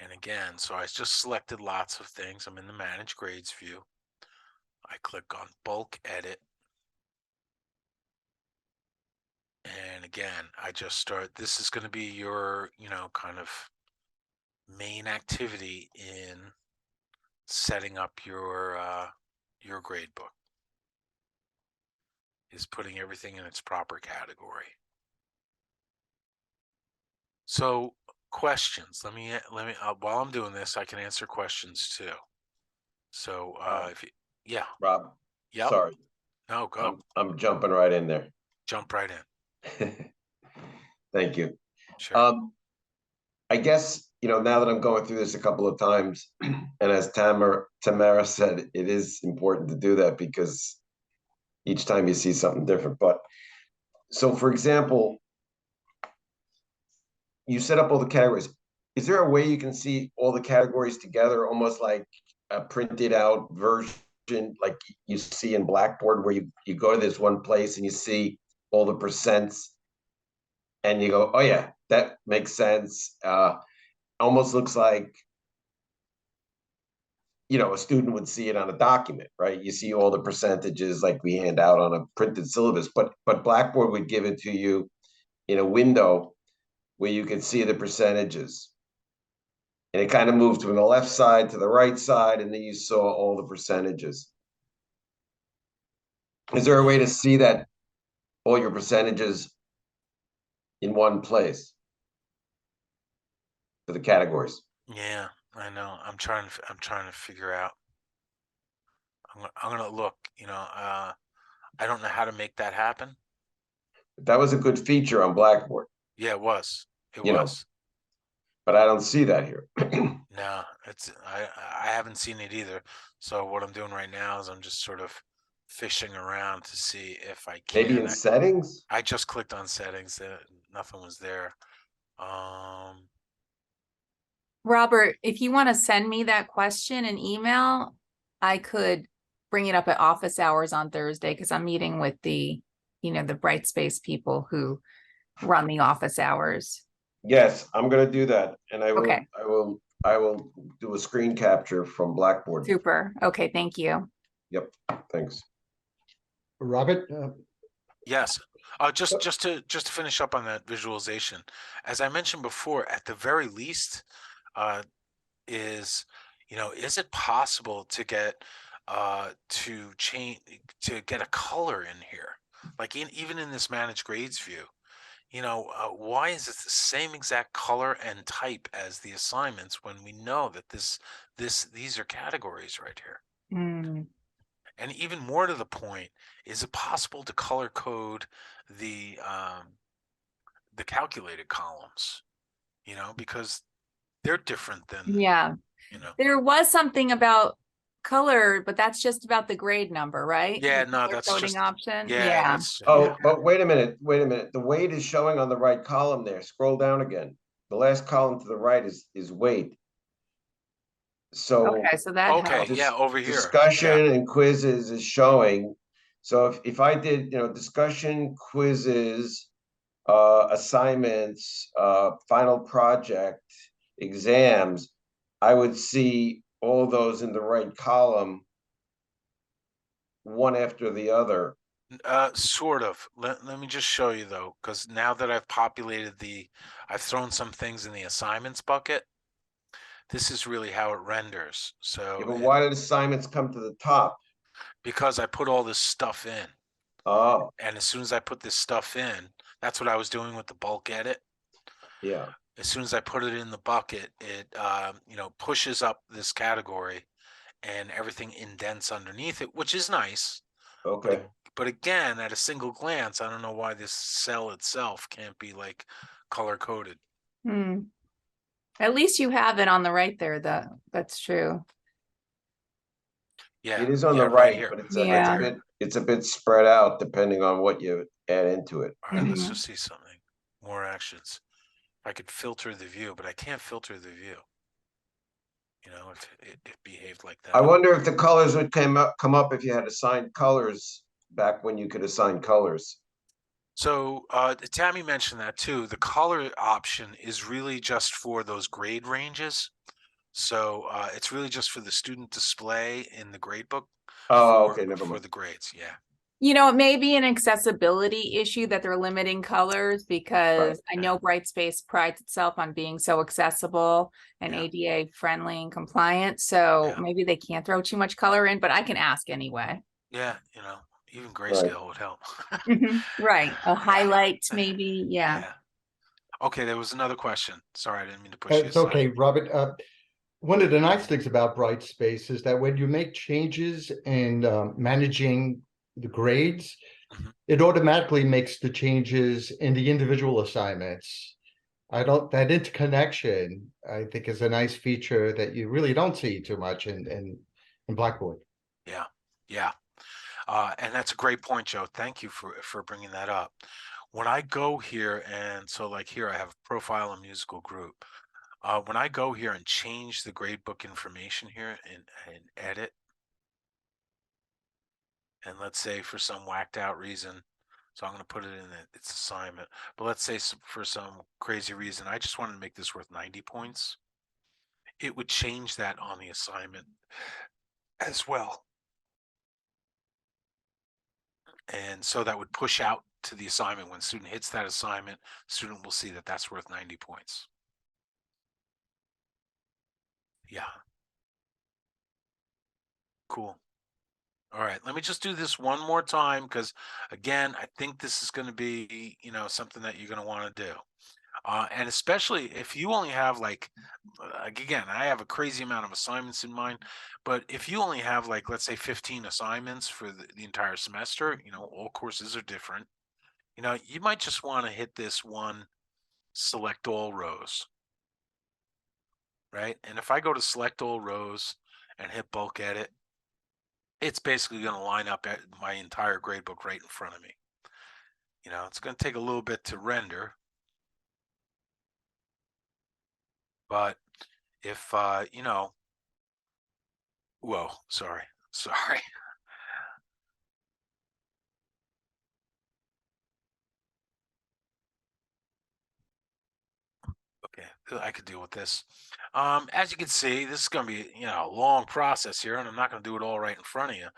And again, so I just selected lots of things. I'm in the Manage Grades view. I click on Bulk Edit. And again, I just start, this is going to be your, kind of main activity in setting up your grade book, is putting everything in its proper category. So questions, let me while I'm doing this, I can answer questions too. So yeah. Rob, Yep. sorry. No, go. I'm jumping right in there. Jump right in. Thank you. Sure. I guess, now that I'm going through this a couple of times, and as Tamara said, it is important to do that because each time you see something different. But so, for example, you set up all the categories. Is there a way you can see all the categories together, almost like a printed out version, like you see in Blackboard, where you go to this one place and you see all the percents and you go, oh yeah, that makes sense. Almost looks like, a student would see it on a document, right? You see all the percentages like we hand out on a printed syllabus, but Blackboard would give it to you in a window where you can see the percentages. And it kind of moved from the left side to the right side, and then you saw all the percentages. Is there a way to see that all your percentages in one place for the categories? Yeah, I know. I'm trying to figure out. I'm gonna look. I don't know how to make that happen. That was a good feature on Blackboard. Yeah, it was. It You know. was. But I don't see that here. No, I haven't seen it either. So what I'm doing right now is I'm just sort of fishing around to see if I can. Maybe in settings? I just clicked on settings. Nothing was there. Robert, if you want to send me that question in email, I could bring it up at office hours on Thursday because I'm meeting with the Brightspace people who run the office hours. Yes, I'm gonna do that, and I will. Okay. I will do a screen capture from Blackboard. Super. Okay, thank you. Yep. Thanks. Robert, Yes. Just to finish up on that visualization, as I mentioned before, at the very least, is it possible to get to get a color in here, like even in this Manage Grades view? Why is it the same exact color and type as the assignments when we know that these are categories right here? Mm. And even more to the point, is it possible to color code the calculated columns? Because they're different than, Yeah. There was something about color, but that's just about the grade number, right? Yeah, The no, color that's coding just option. yeah. Oh, but wait a minute. The weight is showing on the right column there. Scroll down again. The last column to the right is weight. So Okay, so that helps. yeah, over here. Discussion and quizzes is showing. So if I did, discussion, quizzes, assignments, final project, exams, I would see all those in the right column, one after the other. Sort of. Let me just show you though, because now that I've I've thrown some things in the assignments bucket. This is really how it renders. So Yeah, but why did assignments come to the top? Because I put all this stuff in. Oh. And as soon as I put this stuff in, That's what I was doing with the bulk edit. Yeah, As soon as I put it in the bucket, it pushes up this category and everything indents underneath it, which is nice. okay. But again, at a single glance, I don't know why this cell itself can't be like color coded. Hmm. At least you have it on the right there, that's true. Yeah, It is on yeah, the right right, here. but it's Yeah. a bit, it's a bit spread out depending on what you add into it. All right, let's Mhm. just see something. More actions. I could filter the view, but I can't filter the view. If it behaved like that. I wonder if the colors would come up if you had assigned colors back when you could assign colors. So Tammy mentioned that too. The color option is really just for those grade ranges. So it's really just for the student display in the grade book Oh, okay, never for mind. the grades. Yeah. It may be an accessibility issue that they're limiting colors because I know Brightspace prides itself on being so accessible and Yeah. ADA friendly and compliant. So Yeah. maybe they can't throw too much color in, but I can ask anyway. Yeah, even Right. grayscale would help. Right. A highlight, maybe. Yeah. Yeah. Okay, there was another question. Sorry, I didn't mean to push you It's aside. okay, Robert. One of the nice things about Brightspace is that when you make changes in managing the grades, Mhm. it automatically makes the changes in the individual assignments. That interconnection, I think, is a nice feature that you really don't see too much in Blackboard. Yeah. Yeah. And that's a great point, Joe. Thank you for bringing that up. When I go here, and so like here, I have profile and musical group. When I go here and change the gradebook information here and edit, and let's say for some whacked out reason, so I'm going to put it in its assignment, but let's say for some crazy reason, I just wanted to make this worth 90 points. It would change that on the assignment as well. And so that would push out to the assignment. When student hits that assignment, student will see that that's worth 90 points. Yeah. Cool. All right, let me just do this one more time because, again, I think this is going to be, something that you're going to want to do. And especially if you only have again, I have a crazy amount of assignments in mind, but if you only have let's say 15 assignments for the entire semester, all courses are different. You might just want to hit this one, select all rows, right? And if I go to select all rows and hit bulk edit, it's basically going to line up my entire gradebook right in front of me. It's going to take a little bit to render, but if, whoa, sorry. Okay, I could deal with this. As you can see, this is going to be, a long process here, and I'm not going to do it all right in front of you.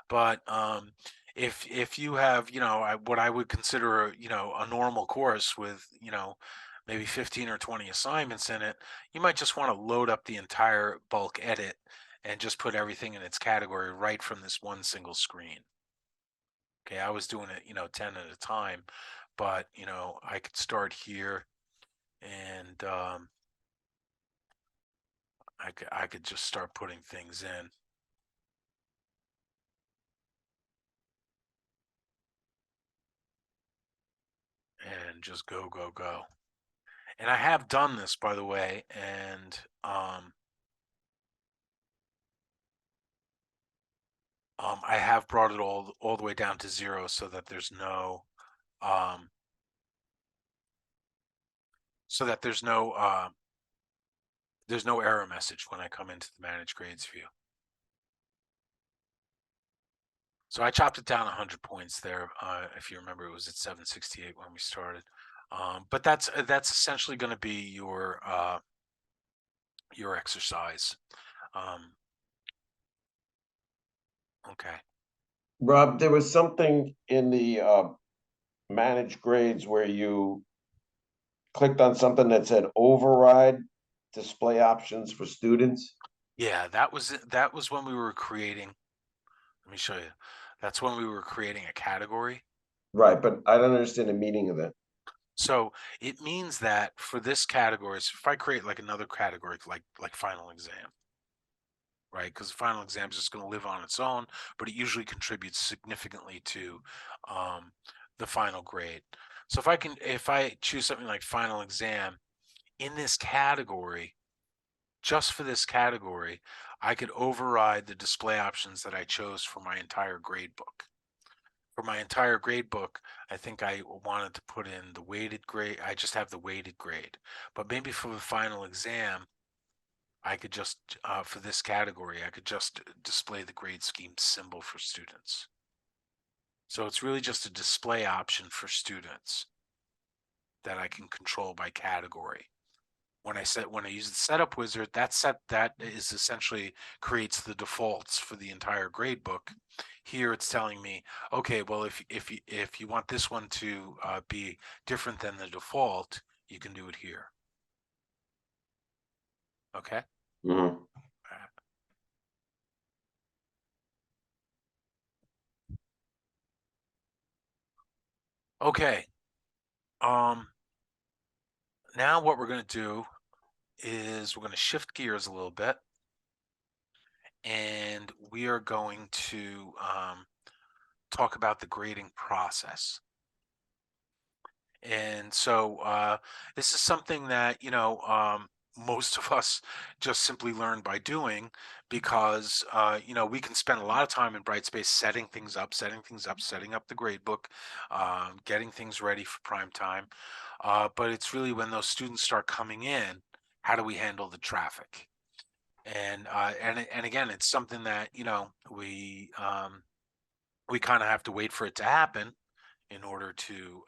But if you have, what I would consider, a normal course with, maybe 15 or 20 assignments in it, you might just want to load up the entire bulk edit and just put everything in its category right from this one single screen. Okay, I was doing it, 10 at a time, but, I could start here and I could just start putting things in. And just go, go, go. And I have done this, by the way, and I have brought it all the way down to 0 so that there's no there's no error message when I come into the manage grades view. So I chopped it down 100 points there. If you remember, it was at 768 when we started. But that's essentially going to be your exercise. Okay. Rob, there was something in the manage grades where you clicked on something that said override display options for students. Yeah, that was when we were creating. Let me show you. That's when we were creating a category. Right, but I don't understand the meaning of that. So it means that for this category, so if I create like another category, like final exam, right? Because the final exam is just going to live on its own, but it usually contributes significantly to the final grade. So if I choose something like final exam in this category, just for this category, I could override the display options that I chose for my entire grade book. For my entire grade book, I think I wanted to put in the weighted grade. I just have the weighted grade, but maybe for the final exam, I could just, for this category, I could just display the grade scheme symbol for students. So it's really just a display option for students that I can control by category. When I use the setup wizard, that is essentially creates the defaults for the entire grade book. Here it's telling me, okay, well, if you want this one to be different than the default, you can do it here. Okay. Mhm. Okay. Now what we're going to do is we're going to shift gears a little bit, and we are going to talk about the grading process. And so this is something that, most of us just simply learn by doing, because, we can spend a lot of time in Brightspace setting things up, setting up the gradebook, getting things ready for prime time. But it's really when those students start coming in, how do we handle the traffic? And again, it's something that, we kind of have to wait for it to happen in order to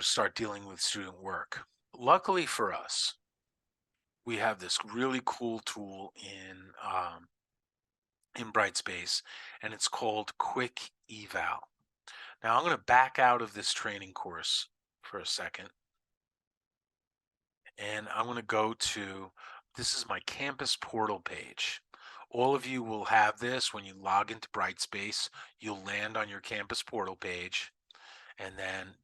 start dealing with student work. Luckily for us, we have this really cool tool in Brightspace, and it's called Quick Eval. Now I'm going to back out of this training course for a second, and I'm going to go to, this is my campus portal page. All of you will have this when you log into Brightspace. You'll land on your campus portal page. And then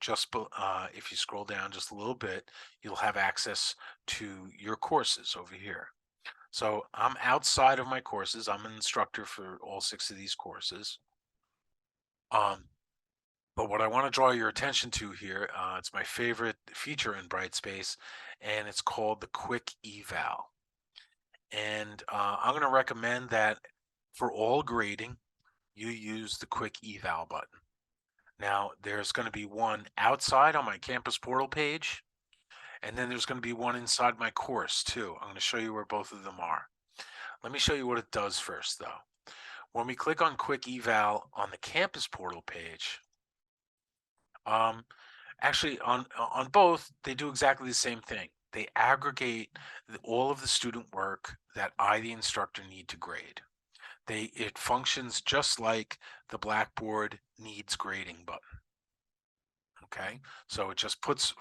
if you scroll down just a little bit, you'll have access to your courses over here. So I'm outside of my courses. I'm an instructor for all 6 of these courses. But what I want to draw your attention to here, it's my favorite feature in Brightspace, and it's called the Quick Eval. And I'm going to recommend that for all grading, you use the Quick Eval button. Now, there's going to be one outside on my campus portal page, and then there's going to be one inside my course too. I'm going to show you where both of them are. Let me show you what it does first, though. When we click on Quick Eval on the campus portal page, actually on both, they do exactly the same thing. They aggregate all of the student work that I, the instructor, need to grade. It functions just like the Blackboard needs grading button. Okay, so it just puts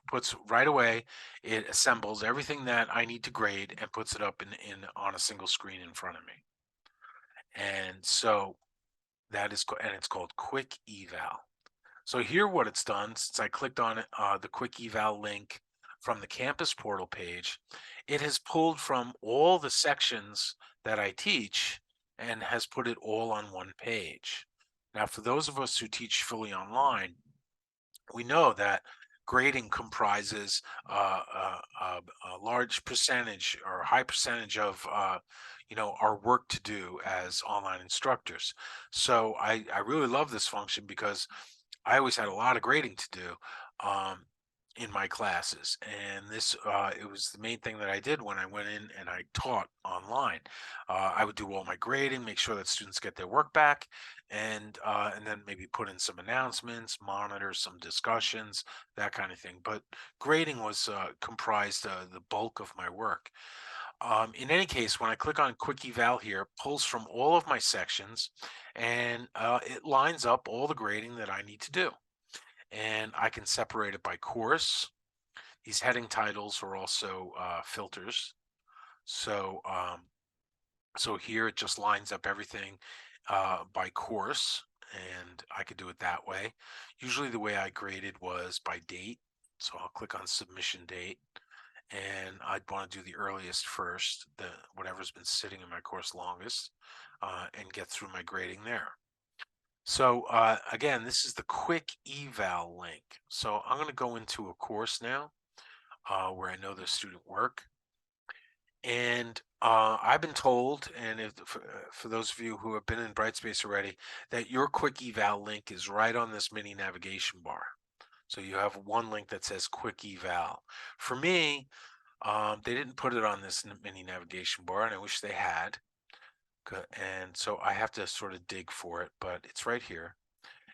right away, it assembles everything that I need to grade and puts it up in on a single screen in front of me. And so that is, and it's called Quick Eval. So here what it's done, since I clicked on it, the Quick Eval link from the campus portal page, it has pulled from all the sections that I teach and has put it all on one page. Now, for those of us who teach fully online, we know that grading comprises a large percentage or a high percentage of our work to do as online instructors. So I really love this function because I always had a lot of grading to do in my classes, and this it was the main thing that I did when I went in and I taught online. I would do all my grading, make sure that students get their work back, and then maybe put in some announcements, monitor some discussions, that kind of thing. But grading was comprised the bulk of my work. In any case, when I click on Quick Eval here, it pulls from all of my sections, and it lines up all the grading that I need to do. And I can separate it by course. These heading titles are also filters. So so here it just lines up everything by course, and I could do it that way. Usually the way I graded was by date. So I'll click on submission date, and I'd want to do the earliest first, whatever's been sitting in my course longest, and get through my grading there. So again, this is the quick eval link. So I'm going to go into a course now where I know the student work. And I've been told, and for those of you who have been in Brightspace already, that your quick eval link is right on this mini navigation bar. So you have one link that says quick eval. For me, they didn't put it on this mini navigation bar, and I wish they had. And so I have to sort of dig for it, but it's right here.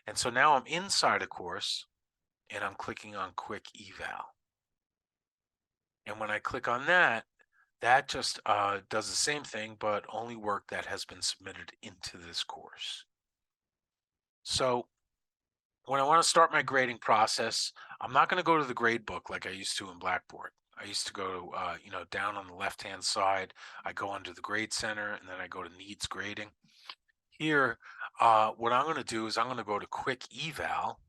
And so now I'm inside a course, and I'm clicking on quick eval. And when I click on that, that just does the same thing, but only work that has been submitted into this course. So when I want to start my grading process, I'm not going to go to the grade book like I used to in Blackboard. I used to go to, down on the left-hand side, I go under the grade center, and then I go to needs grading. Here, what I'm going to do is I'm going to go to quick eval,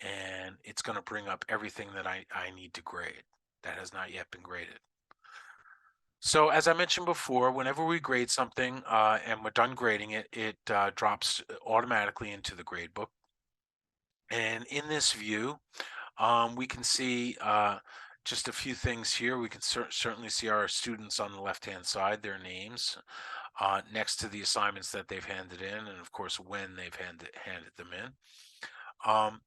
and it's going to bring up everything that I need to grade that has not yet been graded. So as I mentioned before, whenever we grade something and we're done grading it, it drops automatically into the gradebook. And in this view, we can see just a few things here. We can certainly see our students on the left-hand side, their names, next to the assignments that they've handed in, and of course when they've handed them in.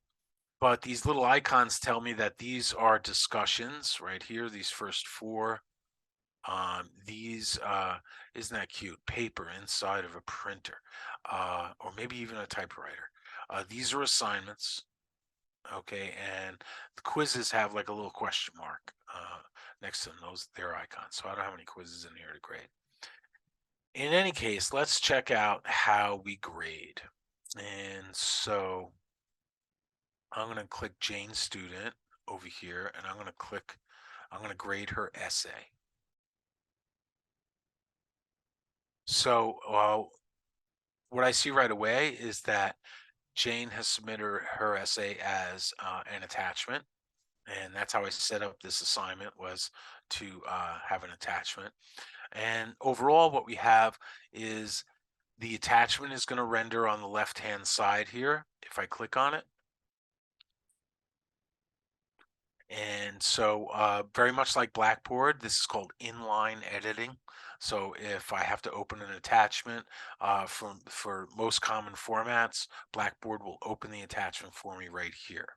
But these little icons tell me that these are discussions right here, these first four. These isn't that cute? Paper inside of a printer, or maybe even a typewriter. These are assignments, okay, and the quizzes have like a little question mark next to them, their icons. So I don't have any quizzes in here to grade. In any case, let's check out how we grade. And so I'm going to click Jane Student over here, and I'm going to grade her essay. So what I see right away is that Jane has submitted her essay as an attachment, and that's how I set up this assignment, was to have an attachment. And overall, what we have is the attachment is going to render on the left-hand side here if I click on it. And so very much like Blackboard, this is called inline editing. So if I have to open an attachment for most common formats, Blackboard will open the attachment for me right here.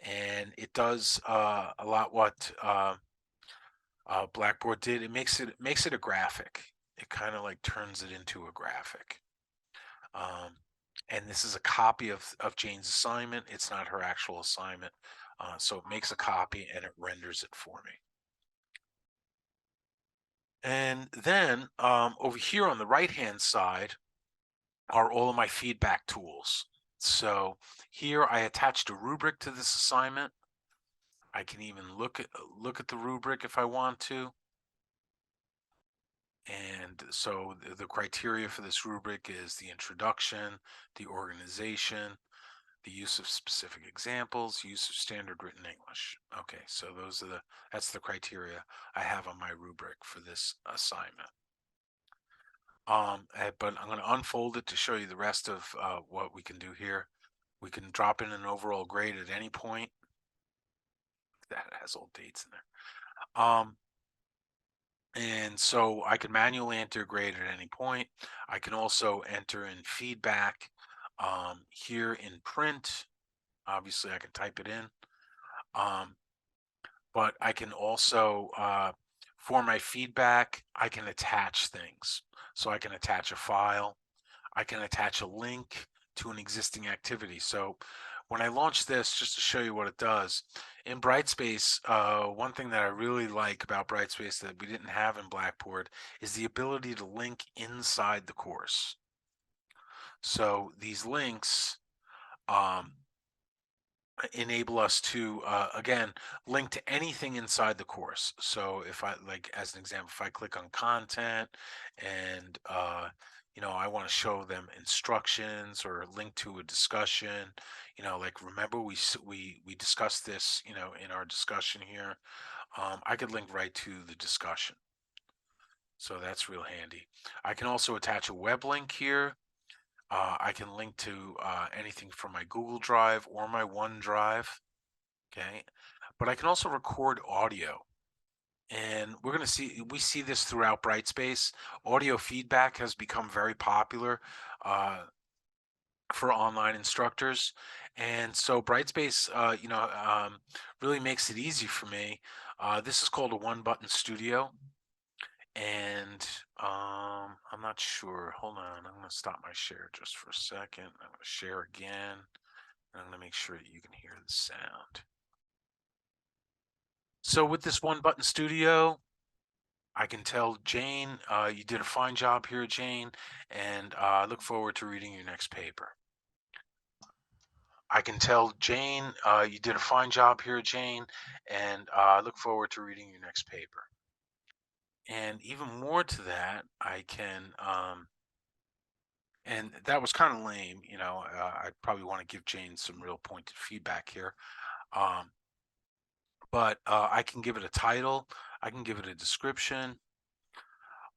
And it does a lot what Blackboard did. It makes it a graphic. It kind of like turns it into a graphic. And this is a copy of Jane's assignment. It's not her actual assignment. So it makes a copy and it renders it for me. And then over here on the right-hand side are all of my feedback tools. So here I attached a rubric to this assignment. I can even look at the rubric if I want to. And so the criteria for this rubric is the introduction, the organization, the use of specific examples, use of standard written English. Okay, so that's the criteria I have on my rubric for this assignment. But I'm going to unfold it to show you the rest of what we can do here. We can drop in an overall grade at any point. That has all dates in there. And so I can manually enter grade at any point. I can also enter in feedback here in print. Obviously, I can type it in. But I can also, for my feedback, I can attach things. So I can attach a file. I can attach a link to an existing activity. So when I launch this, just to show you what it does, in Brightspace, one thing that I really like about Brightspace that we didn't have in Blackboard is the ability to link inside the course. So these links enable us to, again, link to anything inside the course. So if I, like, as an example, if I click on content and you know, I want to show them instructions or a link to a discussion, you know, like remember we discussed this, you know, in our discussion here. I could link right to the discussion. So that's real handy. I can also attach a web link here. I can link to anything from my Google Drive or my OneDrive. Okay. But I can also record audio. And we see this throughout Brightspace. Audio feedback has become very popular for online instructors. And so Brightspace, really makes it easy for me. This is called a one-button studio. And I'm not sure. Hold on. I'm going to stop my share just for a second. I'm going to share again. And I'm going to make sure that you can hear the sound. So with this one-button studio, I can tell Jane, you did a fine job here, Jane, and I look forward to reading your next paper. I can tell Jane, you did a fine job here, Jane, and I look forward to reading your next paper. And even more to that, I can, and that was kind of lame, you know, I probably want to give Jane some real pointed feedback here. But I can give it a title, I can give it a description.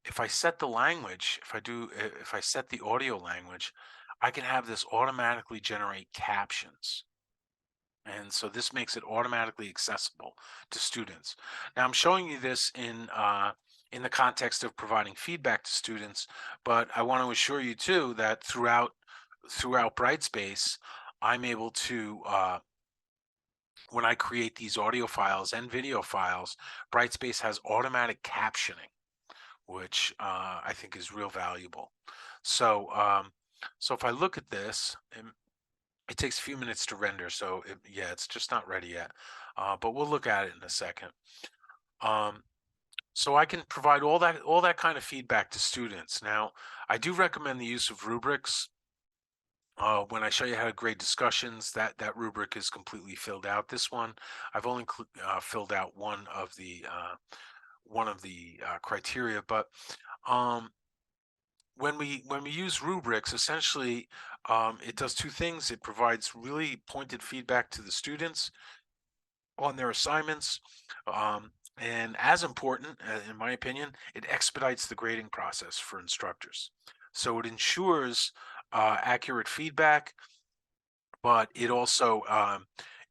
If I set the language, if I set the audio language, I can have this automatically generate captions. And so this makes it automatically accessible to students. Now I'm showing you this in the context of providing feedback to students, but I want to assure you too that throughout Brightspace, I'm able to when I create these audio files and video files, Brightspace has automatic captioning, which I think is real valuable. So so if I look at this, it takes a few minutes to render, so yeah, it's just not ready yet, but we'll look at it in a second. So I can provide all that kind of feedback to students. Now, I do recommend the use of rubrics. When I show you how to grade discussions, that rubric is completely filled out. This one, I've only filled out one of the criteria, but when we use rubrics, essentially, it does two things. It provides really pointed feedback to the students on their assignments, and as important, in my opinion, it expedites the grading process for instructors. So it ensures accurate feedback, but it also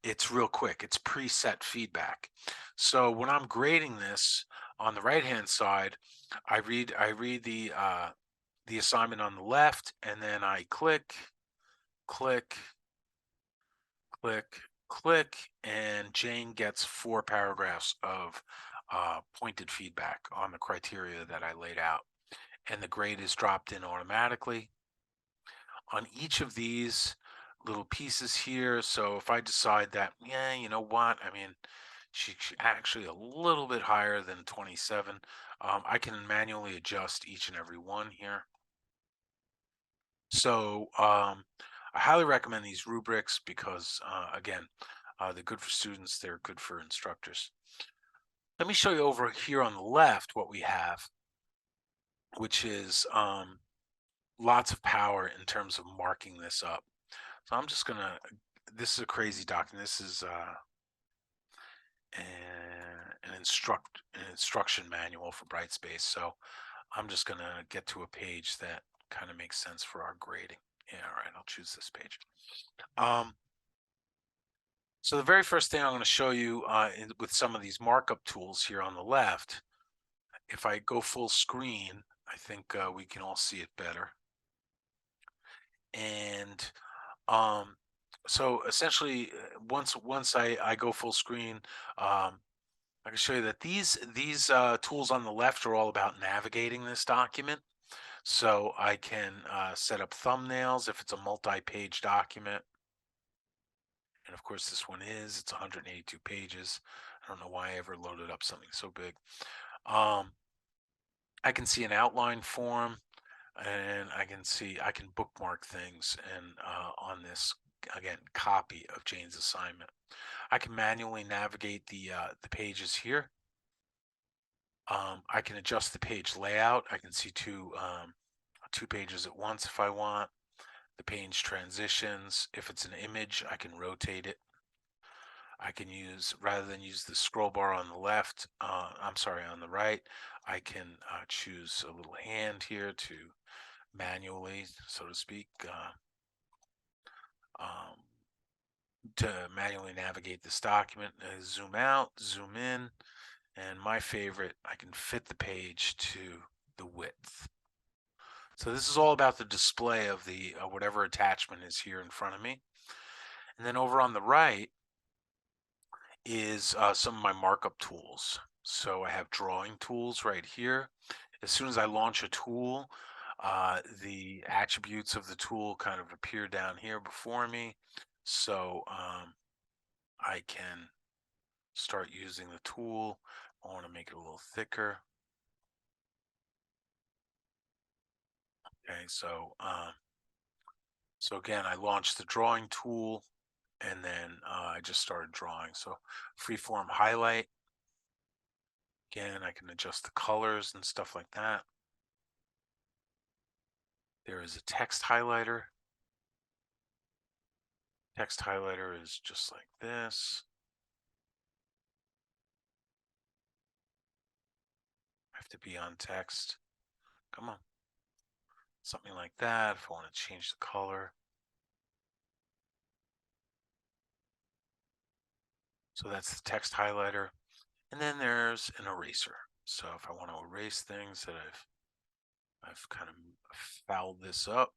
it's real quick. It's preset feedback. So when I'm grading this on the right-hand side, I read the assignment on the left, and then I click, click, click, click, and Jane gets 4 paragraphs of pointed feedback on the criteria that I laid out, and the grade is dropped in automatically on each of these little pieces here. So if I decide that, yeah, you know what, I mean, she's actually a little bit higher than 27, I can manually adjust each and every one here. So I highly recommend these rubrics because, again, they're good for students, they're good for instructors. Let me show you over here on the left what we have, which is lots of power in terms of marking this up. So I'm just gonna, this is a crazy document. This is an instruction manual for Brightspace. So I'm just gonna get to a page that kind of makes sense for our grading. Yeah, all right, I'll choose this page. So the very first thing I'm going to show you with some of these markup tools here on the left, if I go full screen, I think we can all see it better. And so essentially, once I go full screen, I can show you that these tools on the left are all about navigating this document. So I can set up thumbnails if it's a multi-page document. And of course, this one it's 182 pages. I don't know why I ever loaded up something so big. I can see an outline form, and I can bookmark things and on this, again, copy of Jane's assignment. I can manually navigate the pages here. I can adjust the page layout. I can see two 2 pages at once if I want. The page transitions. If it's an image, I can rotate it. I can use, rather than use the scroll bar on the left, I'm sorry, on the right, I can choose a little hand here to manually, so to speak, to manually navigate this document. Zoom out, zoom in, and my favorite, I can fit the page to the width. So this is all about the display of the whatever attachment is here in front of me. And then over on the right is some of my markup tools. So I have drawing tools right here. As soon as I launch a tool, the attributes of the tool kind of appear down here before me. So I can start using the tool. I want to make it a little thicker. Okay, so again, I launched the drawing tool, and then I just started drawing. So freeform highlight. Again, I can adjust the colors and stuff like that. There is a text highlighter. Text highlighter is just like this. I have to be on text. Come on. Something like that if I want to change the color. So that's the text highlighter. And then there's an eraser. So if I want to erase things that I've kind of fouled this up.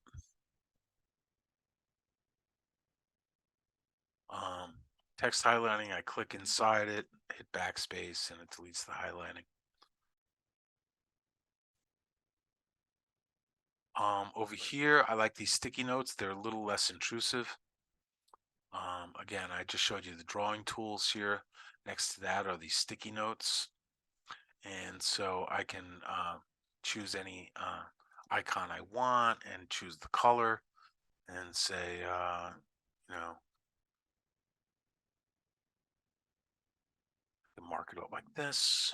Text highlighting, I click inside it, hit backspace, and it deletes the highlighting. Over here, I like these sticky notes. They're a little less intrusive. Again, I just showed you the drawing tools here. Next to that are these sticky notes. And so I can choose any icon I want and choose the color and say, you know, mark it up like this.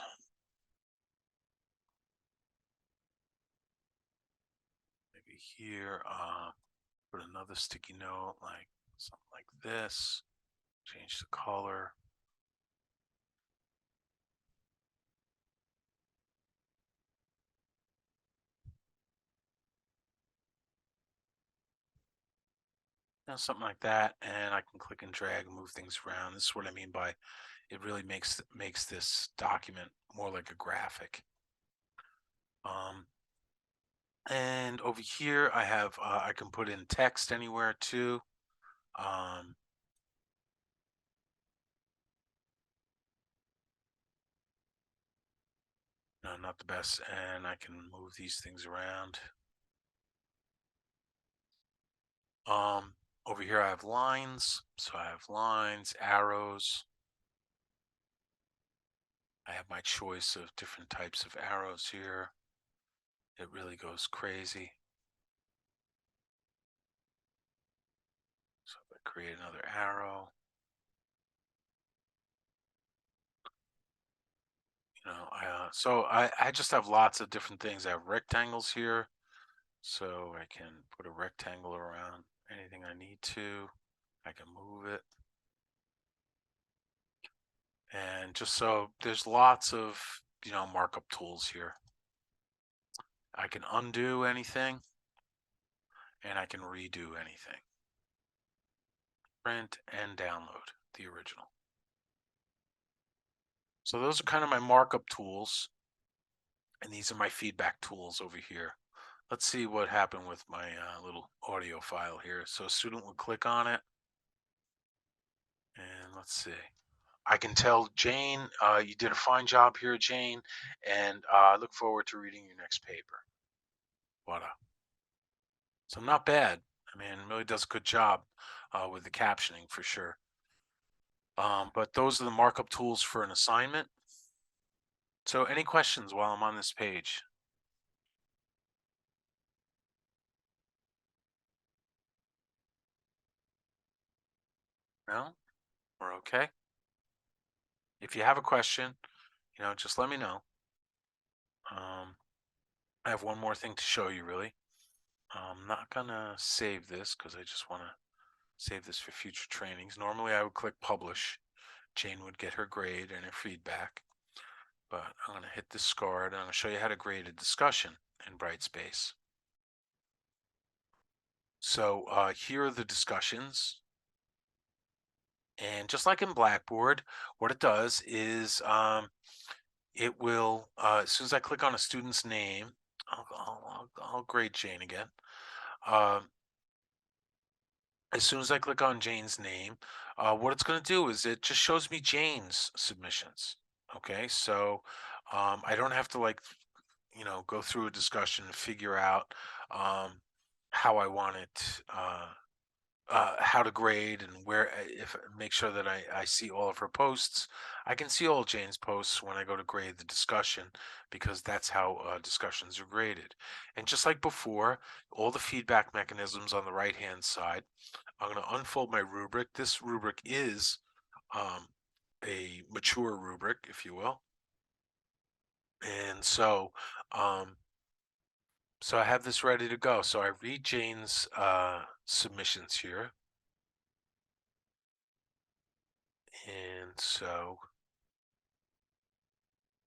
Maybe here, put another sticky note like something like this. Change the color. Something like that, and I can click and drag and move things around. This is what I mean by it really makes this document more like a graphic. And over here I have I can put in text anywhere too. No, not the best, and I can move these things around. Over here I have lines, so I have lines, arrows. I have my choice of different types of arrows here. It really goes crazy. So if I create another arrow, you know, I just have lots of different things. I have rectangles here, so I can put a rectangle around anything I need to. I can move it. And just so there's lots of, you know, markup tools here. I can undo anything and I can redo anything. Print and download the original. So those are kind of my markup tools. And these are my feedback tools over here. Let's see what happened with my little audio file here. So a student will click on it. And let's see. I can tell Jane, you did a fine job here, Jane, and I look forward to reading your next paper. Voila. So not bad. I mean, really does a good job with the captioning for sure. But those are the markup tools for an assignment. So any questions while I'm on this page? No? We're okay? If you have a question, you know, just let me know. I have one more thing to show you, really. I'm not gonna save this because I just want to save this for future trainings. Normally I would click publish. Jane would get her grade and her feedback, but I'm going to hit discard. I'm going to show you how to grade a discussion in Brightspace. So here are the discussions. And just like in Blackboard, what it does is it will, as soon as I click on a student's name, I'll grade Jane again. As soon as I click on Jane's name, what it's going to do is it just shows me Jane's submissions. Okay, so I don't have to go through a discussion and figure out how I want it, how to grade and where, if make sure that I see all of her posts. I can see all Jane's posts when I go to grade the discussion because that's how discussions are graded. And just like before, all the feedback mechanisms on the right hand side. I'm going to unfold my rubric. This rubric is a mature rubric, if you will. And so I have this ready to go. So I read Jane's submissions here. And so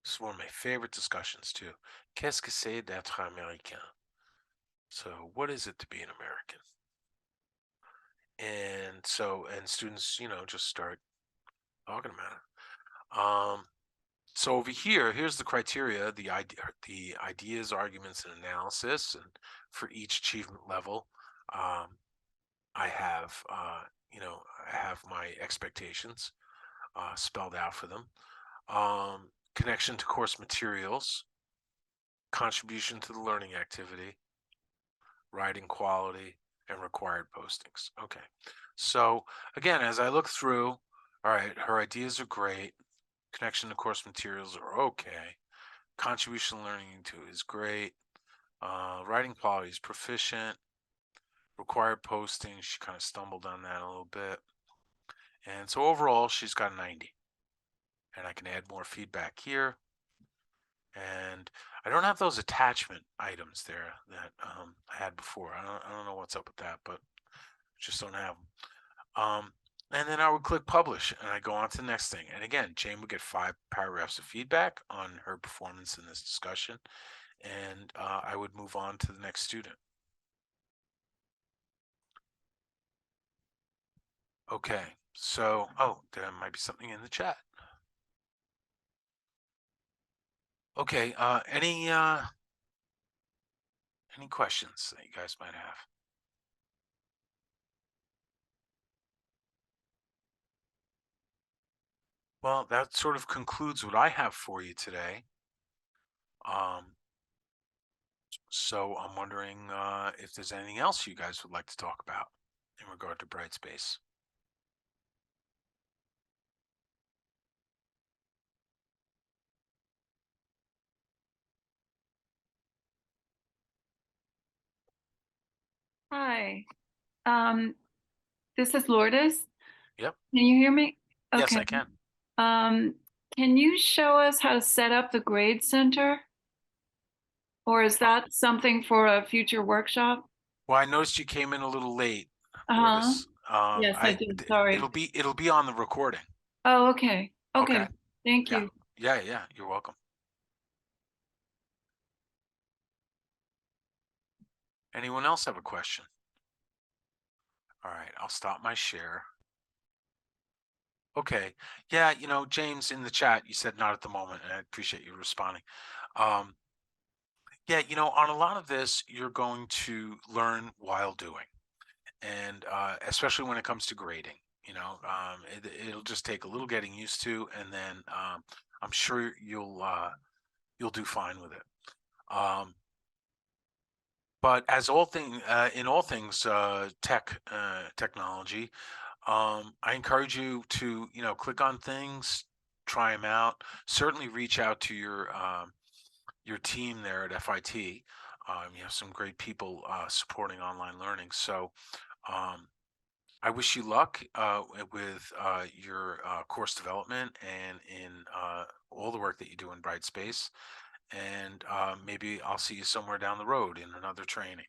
this is one of my favorite discussions too. Qu'est-ce que c'est d'être américain? So what is it to be an American? And so, and students, just start talking about it. So over here, here's the criteria, the ideas, arguments, and analysis. And for each achievement level, I have, I have my expectations spelled out for them. Connection to course materials, contribution to the learning activity, writing quality, and required postings. Okay. So again, as I look through, all right, her ideas are great. Connection to course materials are okay. Contribution learning to is great. Writing quality is proficient. Required posting, she kind of stumbled on that a little bit. And so overall, she's got 90. And I can add more feedback here. And I don't have those attachment items there that I had before. I don't know what's up with that, but just don't have them. And then I would click publish and I go on to the next thing. And again, Jane would get 5 paragraphs of feedback on her performance in this discussion. And I would move on to the next student. Okay, so, oh, there might be something in the chat. Okay, any questions that you guys might have? Well, that sort of concludes what I have for you today. So I'm wondering if there's anything else you guys would like to talk about in regard to Brightspace. Hi, this is Lourdes. Yep. Can you hear me? Yes, Okay. I can. Can you show us how to set up the grade center? Or is that something for a future workshop? Well, I noticed you came in a little late. Uh-huh. Lourdes. Yes, I did. Sorry. It'll be on the recording. Oh, okay. Okay. Okay. Thank Yeah. you. Yeah, you're welcome. Anyone else have a question? All right, I'll stop my share. Okay. Yeah, James, in the chat, you said not at the moment, and I appreciate you responding. Yeah, on a lot of this, you're going to learn while doing. And especially when it comes to grading, it'll just take a little getting used to, and then I'm sure you'll do fine with it. But as in all things technology, I encourage you to click on things, try them out. Certainly reach out to your team there at FIT. You have some great people supporting online learning. So I wish you luck with your course development and in all the work that you do in Brightspace. And maybe I'll see you somewhere down the road in another training.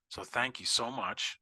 So thank you so much.